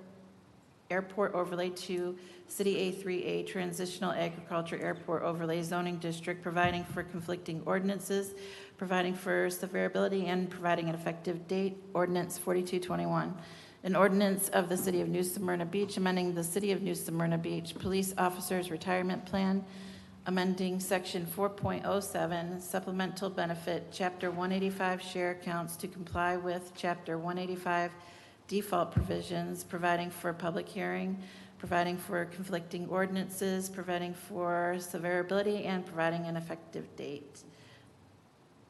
Airport Overlay to City A3A Transitional Agriculture Airport Overlay Zoning District, providing for conflicting ordinances, providing for severability, and providing an effective date. Ordinance 4221. An ordinance of the City of New Smyrna Beach amending the City of New Smyrna Beach Police Officers Retirement Plan, amending Section 4.07 Supplemental Benefit, Chapter 185 Share Accounts to comply with Chapter 185 Default Provisions, providing for public hearing, providing for conflicting ordinances, providing for severability, and providing an effective date.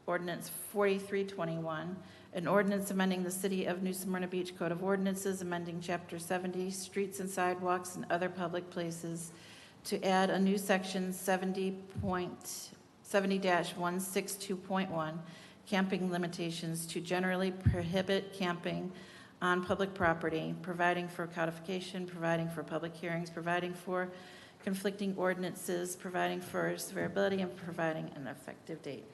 Ordinance 4321, an ordinance amending the City of New Smyrna Beach Code of Ordinances, amending Chapter 70 Streets and Sidewalks and Other Public Places, to add a new section 70-162.1, camping limitations, to generally prohibit camping on public property, providing for codification, providing for public hearings, providing for conflicting ordinances, providing for severability, and providing an effective date.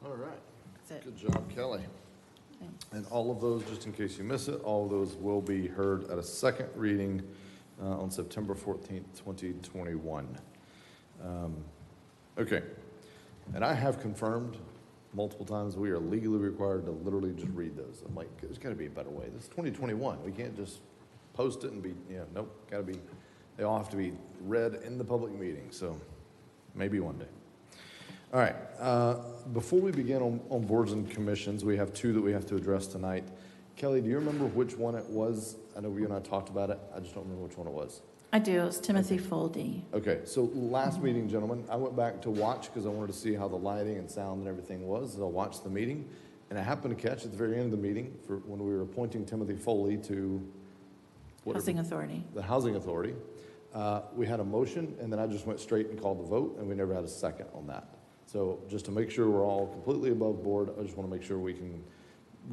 All right. That's it. Good job, Kelly. Thanks. And all of those, just in case you miss it, all of those will be heard at a second reading on September 14th, 2021. Okay. And I have confirmed multiple times we are legally required to literally just read those. I'm like, there's got to be a better way. This is 2021. We can't just post it and be, nope, got to be, they all have to be read in the public meeting. So maybe one day. All right. Before we begin on boards and commissions, we have two that we have to address tonight. Kelly, do you remember which one it was? I know you and I talked about it. I just don't remember which one it was. I do. It's Timothy Foldy. Okay, so last meeting, gentlemen, I went back to watch because I wanted to see how the lighting and sound and everything was. So I watched the meeting, and I happened to catch at the very end of the meeting for when we were appointing Timothy Foley to Housing Authority. The Housing Authority. We had a motion, and then I just went straight and called the vote, and we never had a second on that. So just to make sure we're all completely above board, I just want to make sure we can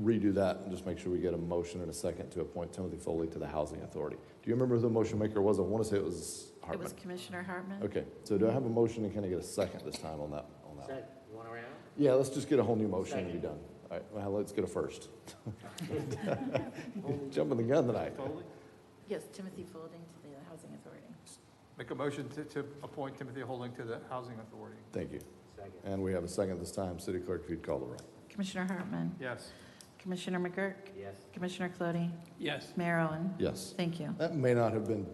redo that and just make sure we get a motion and a second to appoint Timothy Foley to the Housing Authority. Do you remember who the motion maker was? I want to say it was Hartman. It was Commissioner Hartman. Okay, so do I have a motion and can I get a second this time on that? Second, you want around? Yeah, let's just get a whole new motion and be done. All right, well, let's get a first. Jumping the gun tonight. Yes, Timothy Folding to the Housing Authority. Make a motion to appoint Timothy Holding to the Housing Authority. Thank you. Second. And we have a second this time. City Clerk, if you'd call the roll. Commissioner Hartman. Yes. Commissioner McGurk. Yes. Commissioner Clody. Yes. Mayor Owen. Yes. Thank you. That may not have been,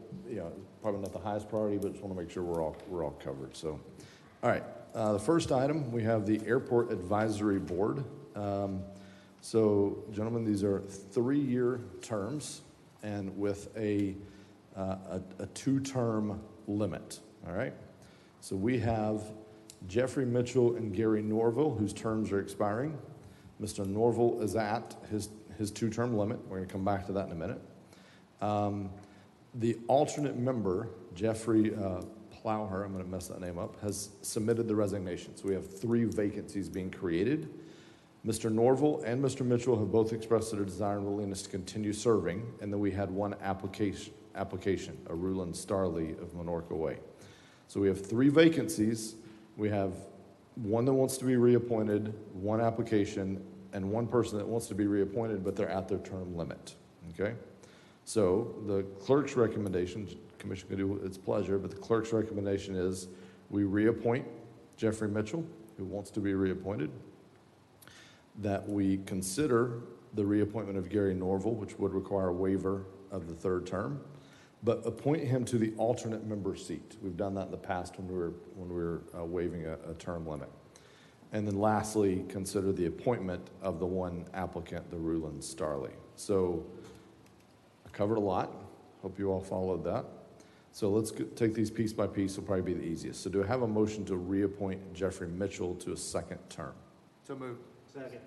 probably not the highest priority, but just want to make sure we're all covered. So, all right. The first item, we have the Airport Advisory Board. So, gentlemen, these are 3-year terms and with a 2-term limit. All right. So we have Jeffrey Mitchell and Gary Norville, whose terms are expiring. Mr. Norville is at his 2-term limit. We're going to come back to that in a minute. The alternate member, Jeffrey Plowher, I'm going to mess that name up, has submitted the resignation. So we have 3 vacancies being created. Mr. Norville and Mr. Mitchell have both expressed their desire and willingness to continue serving. And then we had one application, a Rulon Starley of Minorca Way. So we have 3 vacancies. We have one that wants to be reappointed, 1 application, and 1 person that wants to be reappointed, but they're at their term limit, okay? So the clerk's recommendation, commission can do its pleasure, but the clerk's recommendation is we reappoint Jeffrey Mitchell, who wants to be reappointed, that we consider the reappointment of Gary Norville, which would require a waiver of the 3rd term, but appoint him to the alternate member seat. We've done that in the past when we were waiving a term limit. And then lastly, consider the appointment of the 1 applicant, the Rulon Starley. So I covered a lot. Hope you all followed that. So let's take these piece by piece. It'll probably be the easiest. So do I have a motion to reappoint Jeffrey Mitchell to a second term? So moved. Second.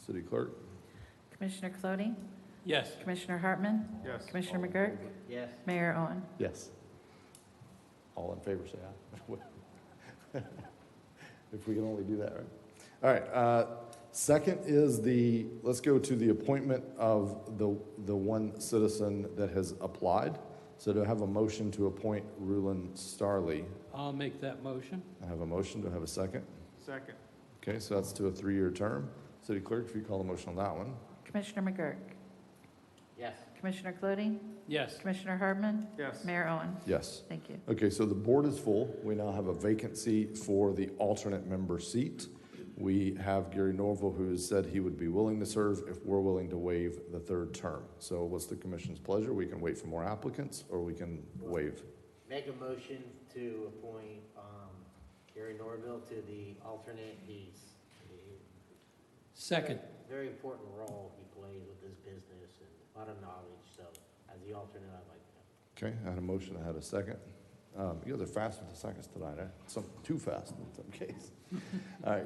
City Clerk? Commissioner Cloney, Yes. Commissioner Hartman, Yes. Commissioner McGurk, Yes. Mayor Owen. Yes. All in favor, say aye. If we can only do that, right? All right, second is let's go to the appointment of the one citizen that has applied. So do I have a motion to appoint Rulon Starley? I'll make that motion. I have a motion. Do I have a second? Second. Okay, so that's to a 3-year term. City Clerk, if you call the motion on that one. Commissioner McGurk, Yes. Commissioner Cloney, Yes. Commissioner Hartman, Yes. Mayor Owen. Yes. Thank you. Okay, so the board is full. We now have a vacancy for the alternate member seat. We have Gary Norville, who has said he would be willing to serve if we're willing to waive the 3rd term. So what's the commission's pleasure? We can wait for more applicants, or we can waive. Make a motion to appoint Gary Norville to the alternate. He's Second. a very important role he plays with this business and a lot of knowledge. So as the alternate, I like that. Okay, I had a motion, I had a second. You guys are fast with the seconds tonight, eh? Some too fast in some cases. All right,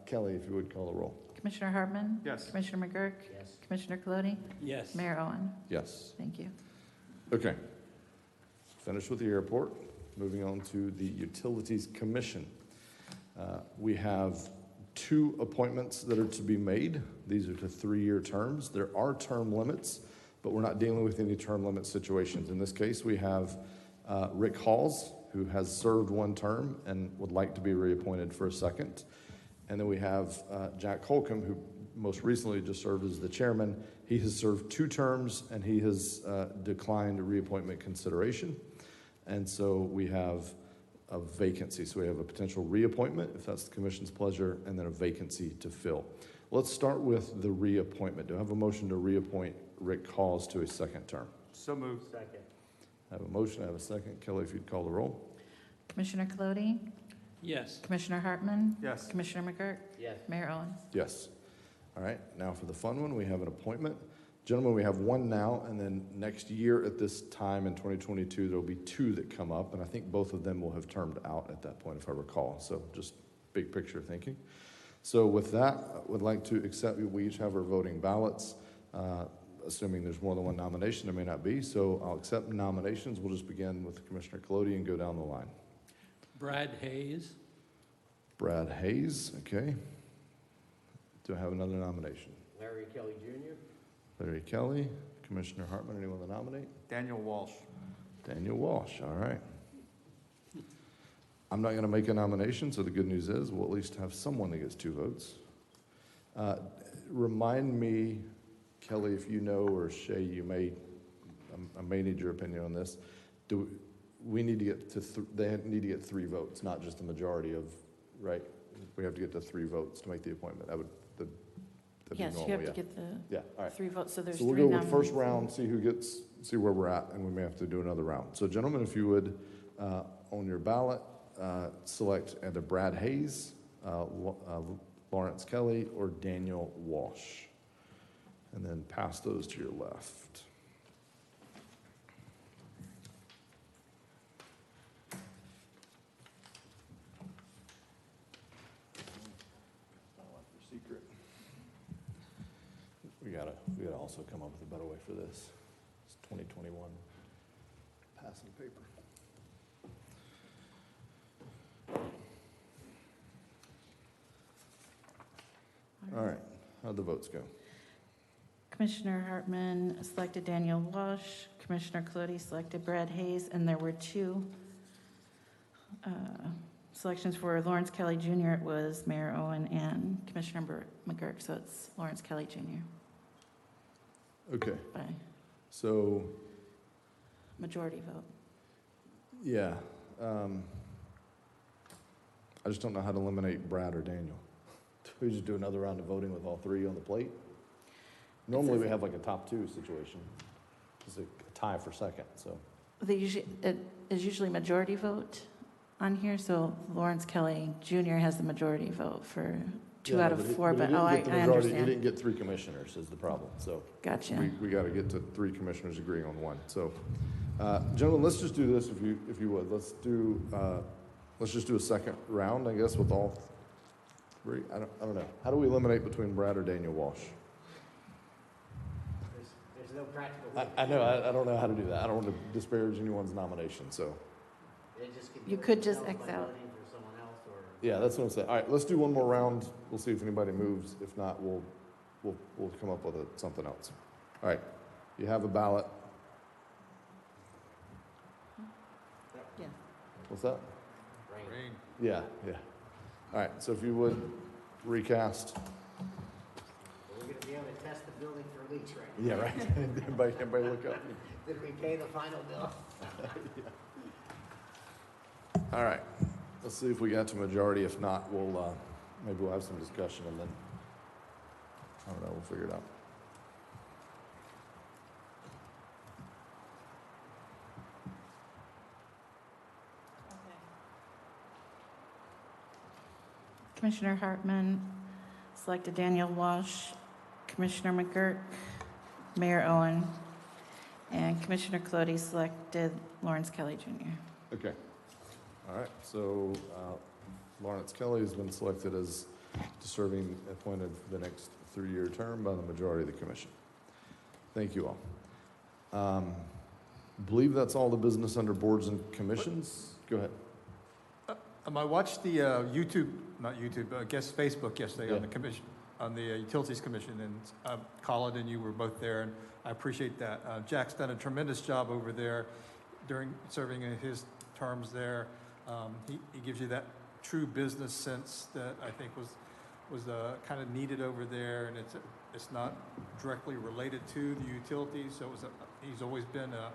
Kelly, if you would call the roll. Commissioner Hartman, Yes. Commissioner McGurk, Yes. Commissioner Cloney, Yes. Mayor Owen. Yes. Thank you. Okay. Finished with the airport. Moving on to the Utilities Commission. We have 2 appointments that are to be made. These are to 3-year terms. There are term limits, but we're not dealing with any term limit situations. In this case, we have Rick Halls, who has served 1 term and would like to be reappointed for a second. And then we have Jack Holcomb, who most recently just served as the chairman. He has served 2 terms, and he has declined reappointment consideration. And so we have a vacancy. So we have a potential reappointment, if that's the commission's pleasure, and then a vacancy to fill. Let's start with the reappointment. Do I have a motion to reappoint Rick Halls to a second term? So moved. Second. I have a motion, I have a second. Kelly, if you'd call the roll. Commissioner Cloney, Yes. Commissioner Hartman, Yes. Commissioner McGurk, Yes. Mayor Owen. Yes. All right, now for the fun one, we have an appointment. Gentlemen, we have 1 now, and then next year at this time in 2022, there'll be 2 that come up, and I think both of them will have termed out at that point, if I recall. So just big picture thinking. So with that, I would like to accept, we each have our voting ballots. Assuming there's more than 1 nomination, there may not be, so I'll accept nominations. We'll just begin with Commissioner Colodi and go down the line. Brad Hayes. Brad Hayes, okay. Do I have another nomination? Larry Kelly Jr. Larry Kelly, Commissioner Hartman, anyone to nominate? Daniel Walsh. Daniel Walsh, all right. I'm not going to make a nomination, so the good news is we'll at least have someone that gets 2 votes. Remind me, Kelly, if you know, or Shay, you may, I may need your opinion on this. Do we need to get to, they need to get 3 votes, not just the majority of, right? We have to get to 3 votes to make the appointment. That'd be Yes, normal, you have to yeah. get the Yeah, all right. 3 votes, so there's So 3 we'll go nominees. with first round, see where we're at, and we may have to do another round. So gentlemen, if you would, on your ballot, select either Brad Hayes, Lawrence Kelly, or Daniel Walsh. And then pass those to your left. Secret. We gotta also come up with a better way for this. It's 2021 passing paper. All right, how'd the votes go? Commissioner Hartman selected Daniel Walsh, Commissioner Cloney selected Brad Hayes, and there were 2 selections for Lawrence Kelly Jr. It was Mayor Owen and Commissioner McGurk, so it's Lawrence Kelly Jr. Okay, by so, majority vote. yeah. I just don't know how to eliminate Brad or Daniel. Do we just do another round of voting with all 3 on the plate? Normally, we have like a top 2 situation. It's a tie for second, so. It is usually majority vote on here, so Lawrence Kelly Jr. has the majority vote for 2 out of 4, but, I He understand. didn't get 3 commissioners is the problem, so. Gotcha. We got to get to 3 commissioners agreeing on 1. So Gentlemen, let's just do this if you would. Let's just do a second round, I guess, with all three. I don't know. How do we eliminate between Brad or Daniel Walsh? There's no practical way. I know. I don't know how to do that. I don't want to disparage anyone's nomination, so. They just can do You it could just themselves X by out. voting for someone else, or Yeah, that's what I'm saying. All right, let's do one more round. We'll see if anybody moves. If not, we'll come up with something else. All right, you have a ballot. Yeah. What's that? Rain. Yeah. All right, so if you would recast. We're gonna be able to test the building for leaks, right? Yeah, right. Everybody look up. Did we pay the final bill? All right, let's see if we got to majority. If not, maybe we'll have some discussion and then, I don't know, we'll figure it out. Commissioner Hartman selected Daniel Walsh, Commissioner McGurk, Mayor Owen, and Commissioner Colodi selected Lawrence Kelly Jr. Okay. All right, so Lawrence Kelly has been selected as serving appointed for the next 3-year term by the majority of the commission. Thank you all. Believe that's all the business under boards and commissions. Go ahead. I watched the I guess Facebook yesterday on the commission, on the Utilities Commission, and Colin and you were both there, and I appreciate that. Jack's done a tremendous job over there during serving in his terms there. He gives you that true business sense that I think was kind of needed over there, and it's not directly related to the utilities. So he's always been a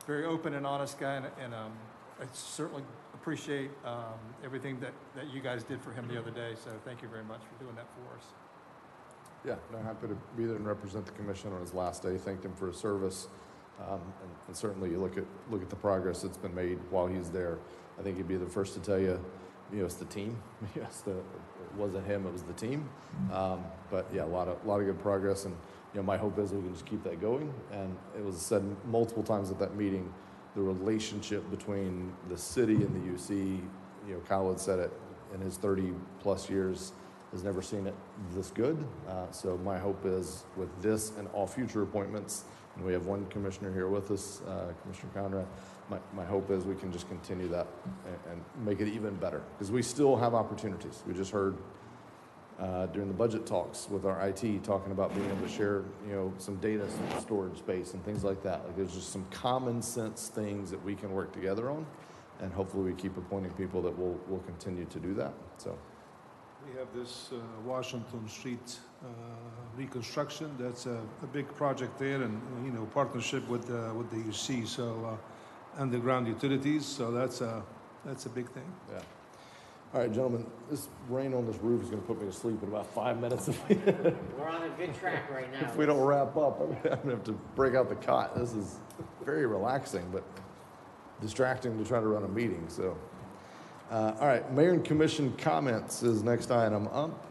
very open and honest guy, and I certainly appreciate everything that you guys did for him the other day. So thank you very much for doing that for us. Yeah, no, happy to be there and represent the commission on his last day. Thanked him for his service, and certainly you look at the progress that's been made while he's there. I think he'd be the first to tell you, it's the team. Yes, it wasn't him; it was the team. But yeah, a lot of good progress, and my hope is we can just keep that going. And it was said multiple times at that meeting, the relationship between the city and the UC. Kyle had said it in his 30+ years, has never seen it this good. So my hope is with this and all future appointments, and we have one commissioner here with us, Commissioner Conrad, my hope is we can just continue that and make it even better, because we still have opportunities. We just heard during the budget talks with our IT talking about being able to share, some data storage space and things like that. Like there's just some common sense things that we can work together on, and hopefully we keep appointing people that will continue to do that. So. We have this Washington Street reconstruction. That's a big project there, and partnership with the UC. So underground utilities. So that's a big thing. Yeah. All right, gentlemen. This rain on this roof is going to put me to sleep in about 5 minutes. We're on a good track right now. If we don't wrap up, I'm going to have to break out the cot. This is very relaxing, but distracting to try to run a meeting. So. All right, Mayor and Commission comments is next item up.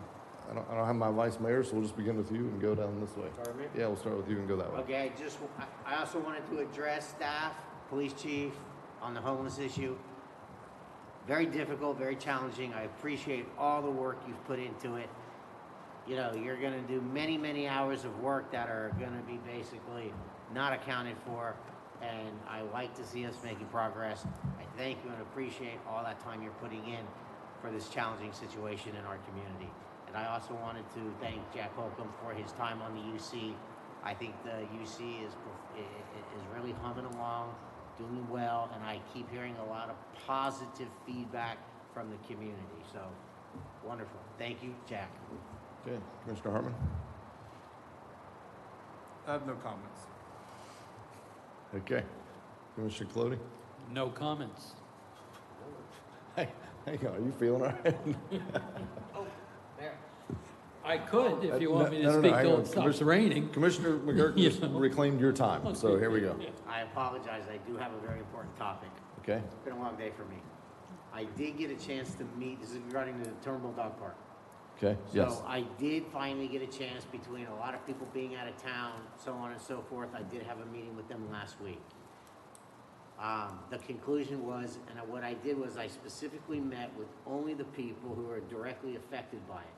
I don't have my vice mayor, so we'll just begin with you and go down this way. Start with me? Yeah, we'll start with you and go that way. Okay, I also wanted to address staff, police chief, on the homeless issue. Very difficult, very challenging. I appreciate all the work you've put into it. You're gonna do many, many hours of work that are gonna be basically not accounted for, and I like to see us making progress. I thank you and appreciate all that time you're putting in for this challenging situation in our community. And I also wanted to thank Jack Holcomb for his time on the UC. I think the UC is really humming along, doing well, and I keep hearing a lot of positive feedback from the community. So, wonderful. Thank you, Jack. Okay, Commissioner Hartman. I have no comments. Okay, Commissioner Colodi. No comments. Hey, hang on, are you feeling all right? Oh, there. I could, if you want me to No, speak hang till on. it stops raining. Commissioner McGurk just reclaimed your time, so here we go. I apologize. I do have a very important topic. Okay, It's been a long day for me. I did get a chance to meet, this is regarding the Turnbull Dog Park. okay, yes. So I did finally get a chance, between a lot of people being out of town, so on and so forth. I did have a meeting with them last week. The conclusion was, and what I did was I specifically met with only the people who are directly affected by it,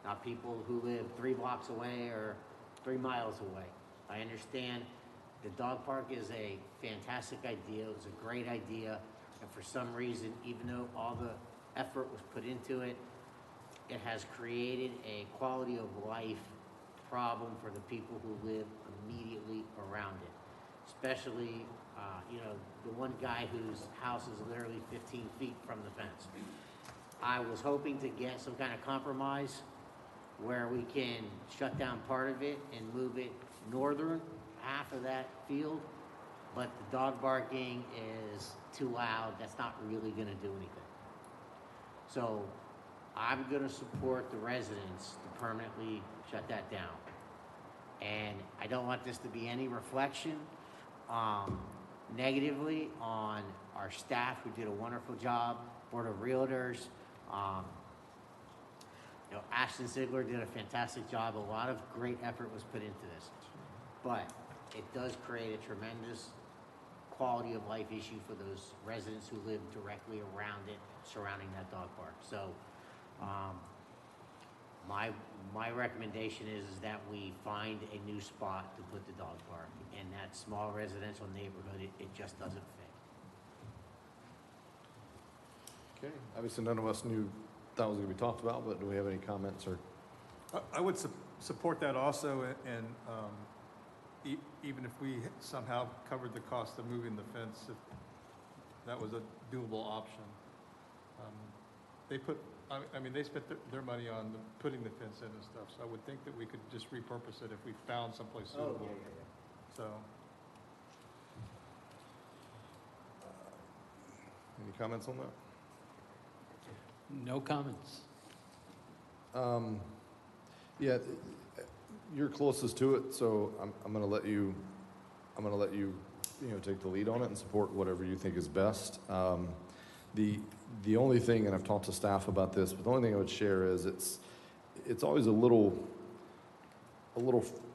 not people who live 3 blocks away or 3 miles away. I understand the dog park is a fantastic idea, it was a great idea, and for some reason, even though all the effort was put into it, it has created a quality of life problem for the people who live immediately around it. Especially, the one guy whose house is literally 15 feet from the fence. I was hoping to get some kind of compromise where we can shut down part of it and move it northern half of that field, but the dog barking is too loud. That's not really gonna do anything. So I'm gonna support the residents to permanently shut that down. And I don't want this to be any reflection negatively on our staff who did a wonderful job, Board of Realtors. Ashton Ziegler did a fantastic job. A lot of great effort was put into this. But it does create a tremendous quality of life issue for those residents who live directly around it, surrounding that dog park. So my recommendation is that we find a new spot to put the dog park. In that small residential neighborhood, it just doesn't fit. Okay, obviously none of us knew that was going to be talked about, but do we have any comments or? I would support that also, and even if we somehow covered the cost of moving the fence, if that was a doable option. They spent their money on putting the fence in and stuff, so I would think that we could just repurpose it if we found someplace suitable. So. Any comments on that? No comments. Yeah, you're closest to it, so I'm going to let you, take the lead on it and support whatever you think is best. The only thing, and I've talked to staff about this, but the only thing I would share is it's always a little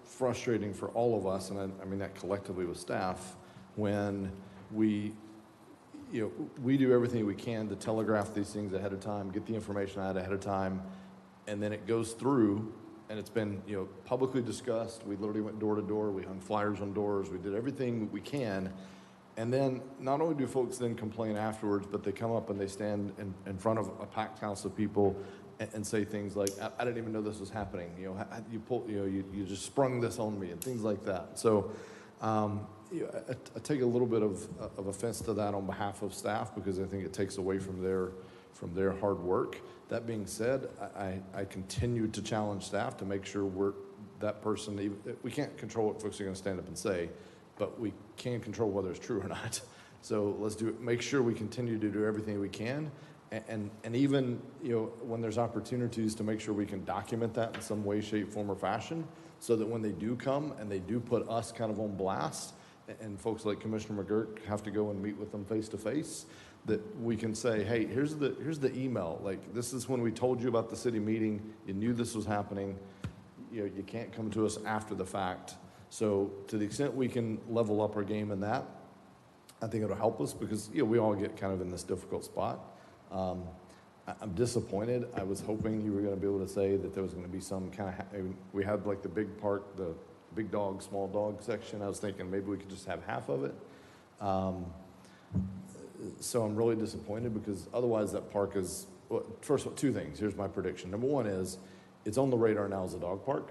frustrating for all of us, and I mean that collectively with staff, when we do everything we can to telegraph these things ahead of time, get the information out ahead of time, and then it goes through, and it's been, publicly discussed. We literally went door to door, we hung flyers on doors, we did everything we can, and then not only do folks then complain afterwards, but they come up and they stand in front of a packed house of people and say things like, I didn't even know this was happening. You just sprung this on me, and things like that. So I take a little bit of offense to that on behalf of staff, because I think it takes away from their hard work. That being said, I continue to challenge staff to make sure we can't control what folks are going to stand up and say, but we can control whether it's true or not. So let's make sure we continue to do everything we can. And even, when there's opportunities, to make sure we can document that in some way, shape, form, or fashion, so that when they do come and they do put us kind of on blast, and folks like Commissioner McGirt have to go and meet with them face to face, that we can say, hey, here's the email. Like, this is when we told you about the city meeting. You knew this was happening. You can't come to us after the fact. So to the extent we can level up our game in that, I think it'll help us, because we all get kind of in this difficult spot. I'm disappointed. I was hoping you were going to be able to say that there was going to be some kind of, we had like the big park, the big dog, small dog section. I was thinking maybe we could just have half of it. So I'm really disappointed, because otherwise that park is, well, first of all, 2 things. Here's my prediction. Number 1 is it's on the radar now as a dog park.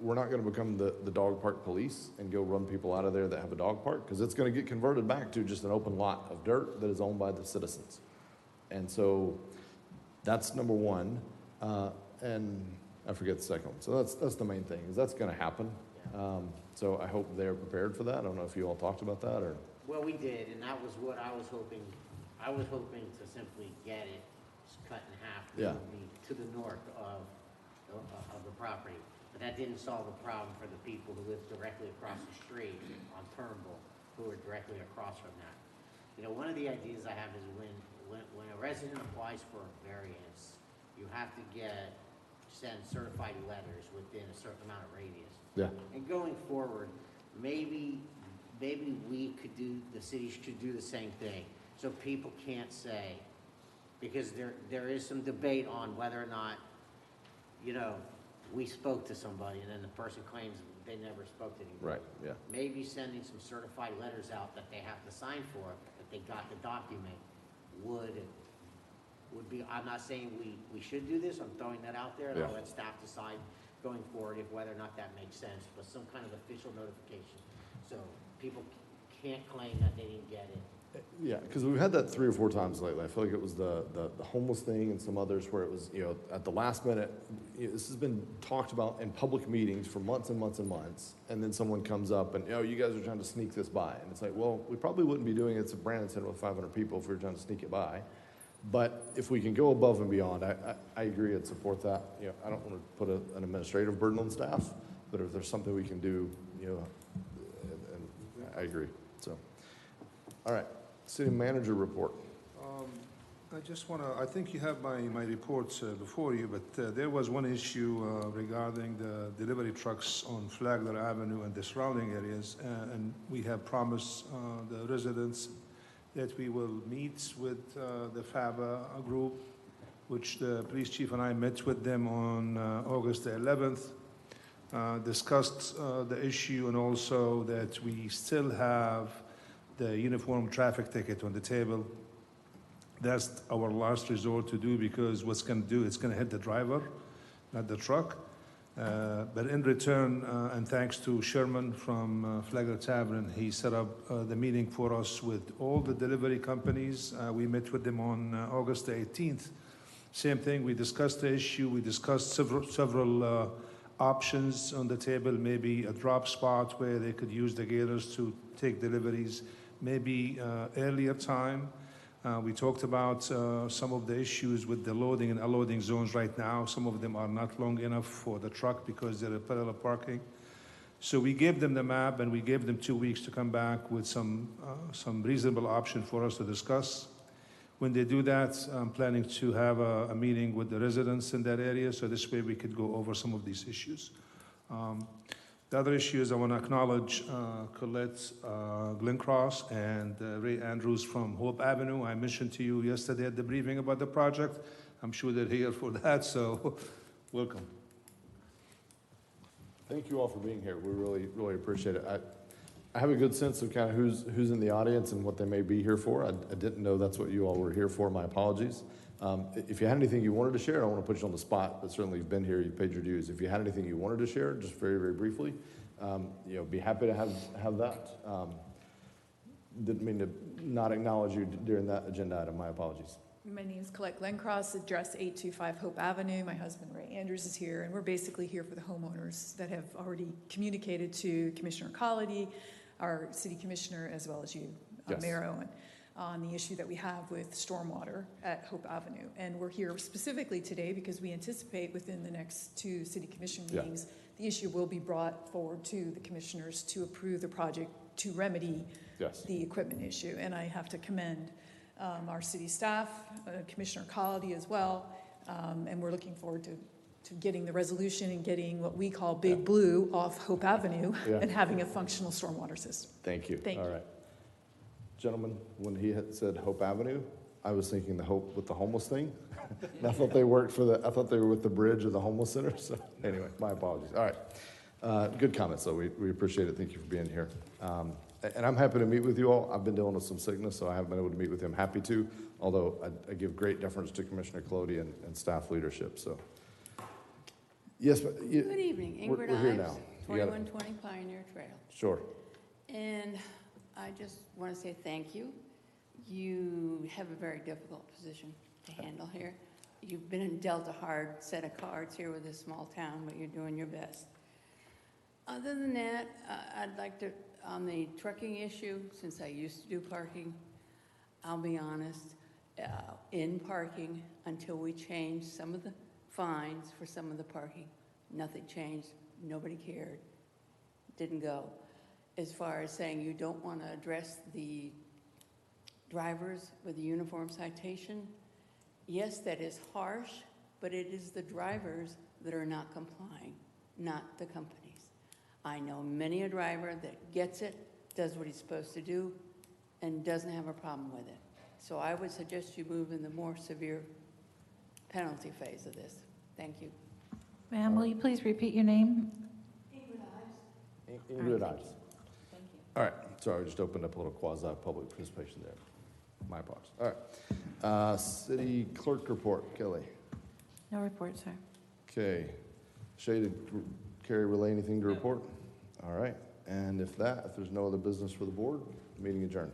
We're not going to become the dog park police and go run people out of there that have a dog park, because it's going to get converted back to just an open lot of dirt that is owned by the citizens. And so that's number 1. And I forget the second one. So that's the main thing, is that's going to happen. So I hope they're prepared for that. I don't know if you all talked about that or. Well, we did, and that was what I was hoping. I was hoping to simply get it cut in half to the north of the property. But that didn't solve the problem for the people who live directly across the street on Turnbull, who are directly across from that. One of the ideas I have is when a resident applies for a variance, you have to send certified letters within a certain amount of radius. Yeah. And going forward, maybe maybe the city should do the same thing, so people can't say, because there is some debate on whether or not, we spoke to somebody, and then the person claims they never spoke to anybody. Right, yeah. Maybe sending some certified letters out that they have to sign for, that they got the document, would be, I'm not saying we should do this, I'm throwing that out there, and I'll Yeah. let staff decide going forward if whether or not that makes sense, but some kind of official notification, so people can't claim that they didn't get it. Yeah, because we've had that 3 or 4 times lately. I feel like it was the homeless thing and some others where it was, at the last minute. This has been talked about in public meetings for months and months and months, and then someone comes up and, you guys are trying to sneak this by. And it's like, well, we probably wouldn't be doing it to Brandon Center with 500 people if we were trying to sneak it by. But if we can go above and beyond, I agree and support that. I don't want to put an administrative burden on staff, but if there's something we can do, and I agree. So, all right. City manager report. I think you have my reports before you, but there was one issue regarding the delivery trucks on Flagler Avenue and the surrounding areas, and we have promised the residents that we will meet with the FABA group, which the police chief and I met with them on August the 11th, discussed the issue, and also that we still have the uniform traffic ticket on the table. That's our last resort to do, because what's going to do, it's going to hit the driver, not the truck. But in return, and thanks to Sherman from Flagler Tavern, he set up the meeting for us with all the delivery companies. We met with them on August the 18th. Same thing, we discussed the issue. We discussed several options on the table, maybe a drop spot where they could use the gators to take deliveries, maybe earlier time. We talked about some of the issues with the loading and unloading zones right now. Some of them are not long enough for the truck because they're parallel parking. So we gave them the map, and we gave them 2 weeks to come back with some reasonable option for us to discuss. When they do that, I'm planning to have a meeting with the residents in that area, so this way we could go over some of these issues. The other issue is I want to acknowledge Colette Glencross and Ray Andrews from Hope Avenue. I mentioned to you yesterday at the briefing about the project. I'm sure they're here for that, so welcome. Thank you all for being here. We really, really appreciate it. I have a good sense of kind of who's in the audience and what they may be here for. I didn't know that's what you all were here for. My apologies. If you had anything you wanted to share, I don't want to put you on the spot, but certainly you've been here, you've paid your dues. If you had anything you wanted to share, just very, very briefly, be happy to have that. Didn't mean to not acknowledge you during that agenda item. My apologies. My name is Colette Glencross, address 825 Hope Avenue. My husband Ray Andrews is here, and we're basically here for the homeowners that have already communicated to Commissioner Colity, our city commissioner, as well as you, Yes. Mayor Owen, on the issue that we have with stormwater at Hope Avenue. And we're here specifically today because we anticipate within the next 2 city commission meetings, the issue will be brought forward to the commissioners to approve the project to remedy the equipment issue. And I have to commend our city staff, Commissioner Colity as well, and we're looking forward to getting the resolution and getting what we call Big Blue off Hope Avenue and having a functional stormwater system. Thank you. Thank you. All right. Gentlemen, when he had said Hope Avenue, I was thinking the Hope with the homeless thing. And I thought they worked I thought they were with the bridge of the homeless center. So anyway, my apologies. All right. Good comments, though. We appreciate it. Thank you for being here. And I'm happy to meet with you all. I've been dealing with some sickness, so I haven't been able to meet with you. I'm happy to, although I give great deference to Commissioner Colody and staff leadership. So, yes, but Good evening, Ingrid we're here Ives, now. 2120 Pioneer Trail. Sure. And I just want to say thank you. You have a very difficult position to handle here. You've been dealt a hard set of cards here with this small town, but you're doing your best. Other than that, I'd like to, on the trucking issue, since I used to do parking, I'll be honest, in parking, until we changed some of the fines for some of the parking, nothing changed, nobody cared, didn't go. As far as saying you don't want to address the drivers with a uniform citation, yes, that is harsh, but it is the drivers that are not complying, not the companies. I know many a driver that gets it, does what he's supposed to do, and doesn't have a problem with it. So I would suggest you move in the more severe penalty phase of this. Thank you. Ma'am, will you please repeat your name? Ingrid Ives. All right, sorry, I just opened up a little quasi-public participation there. My apologies. All right. City clerk report, Kelly. No report, sir. Okay. Shay, did Carrie relay anything to report? All right. And if there's no other business for the board, meeting adjourned.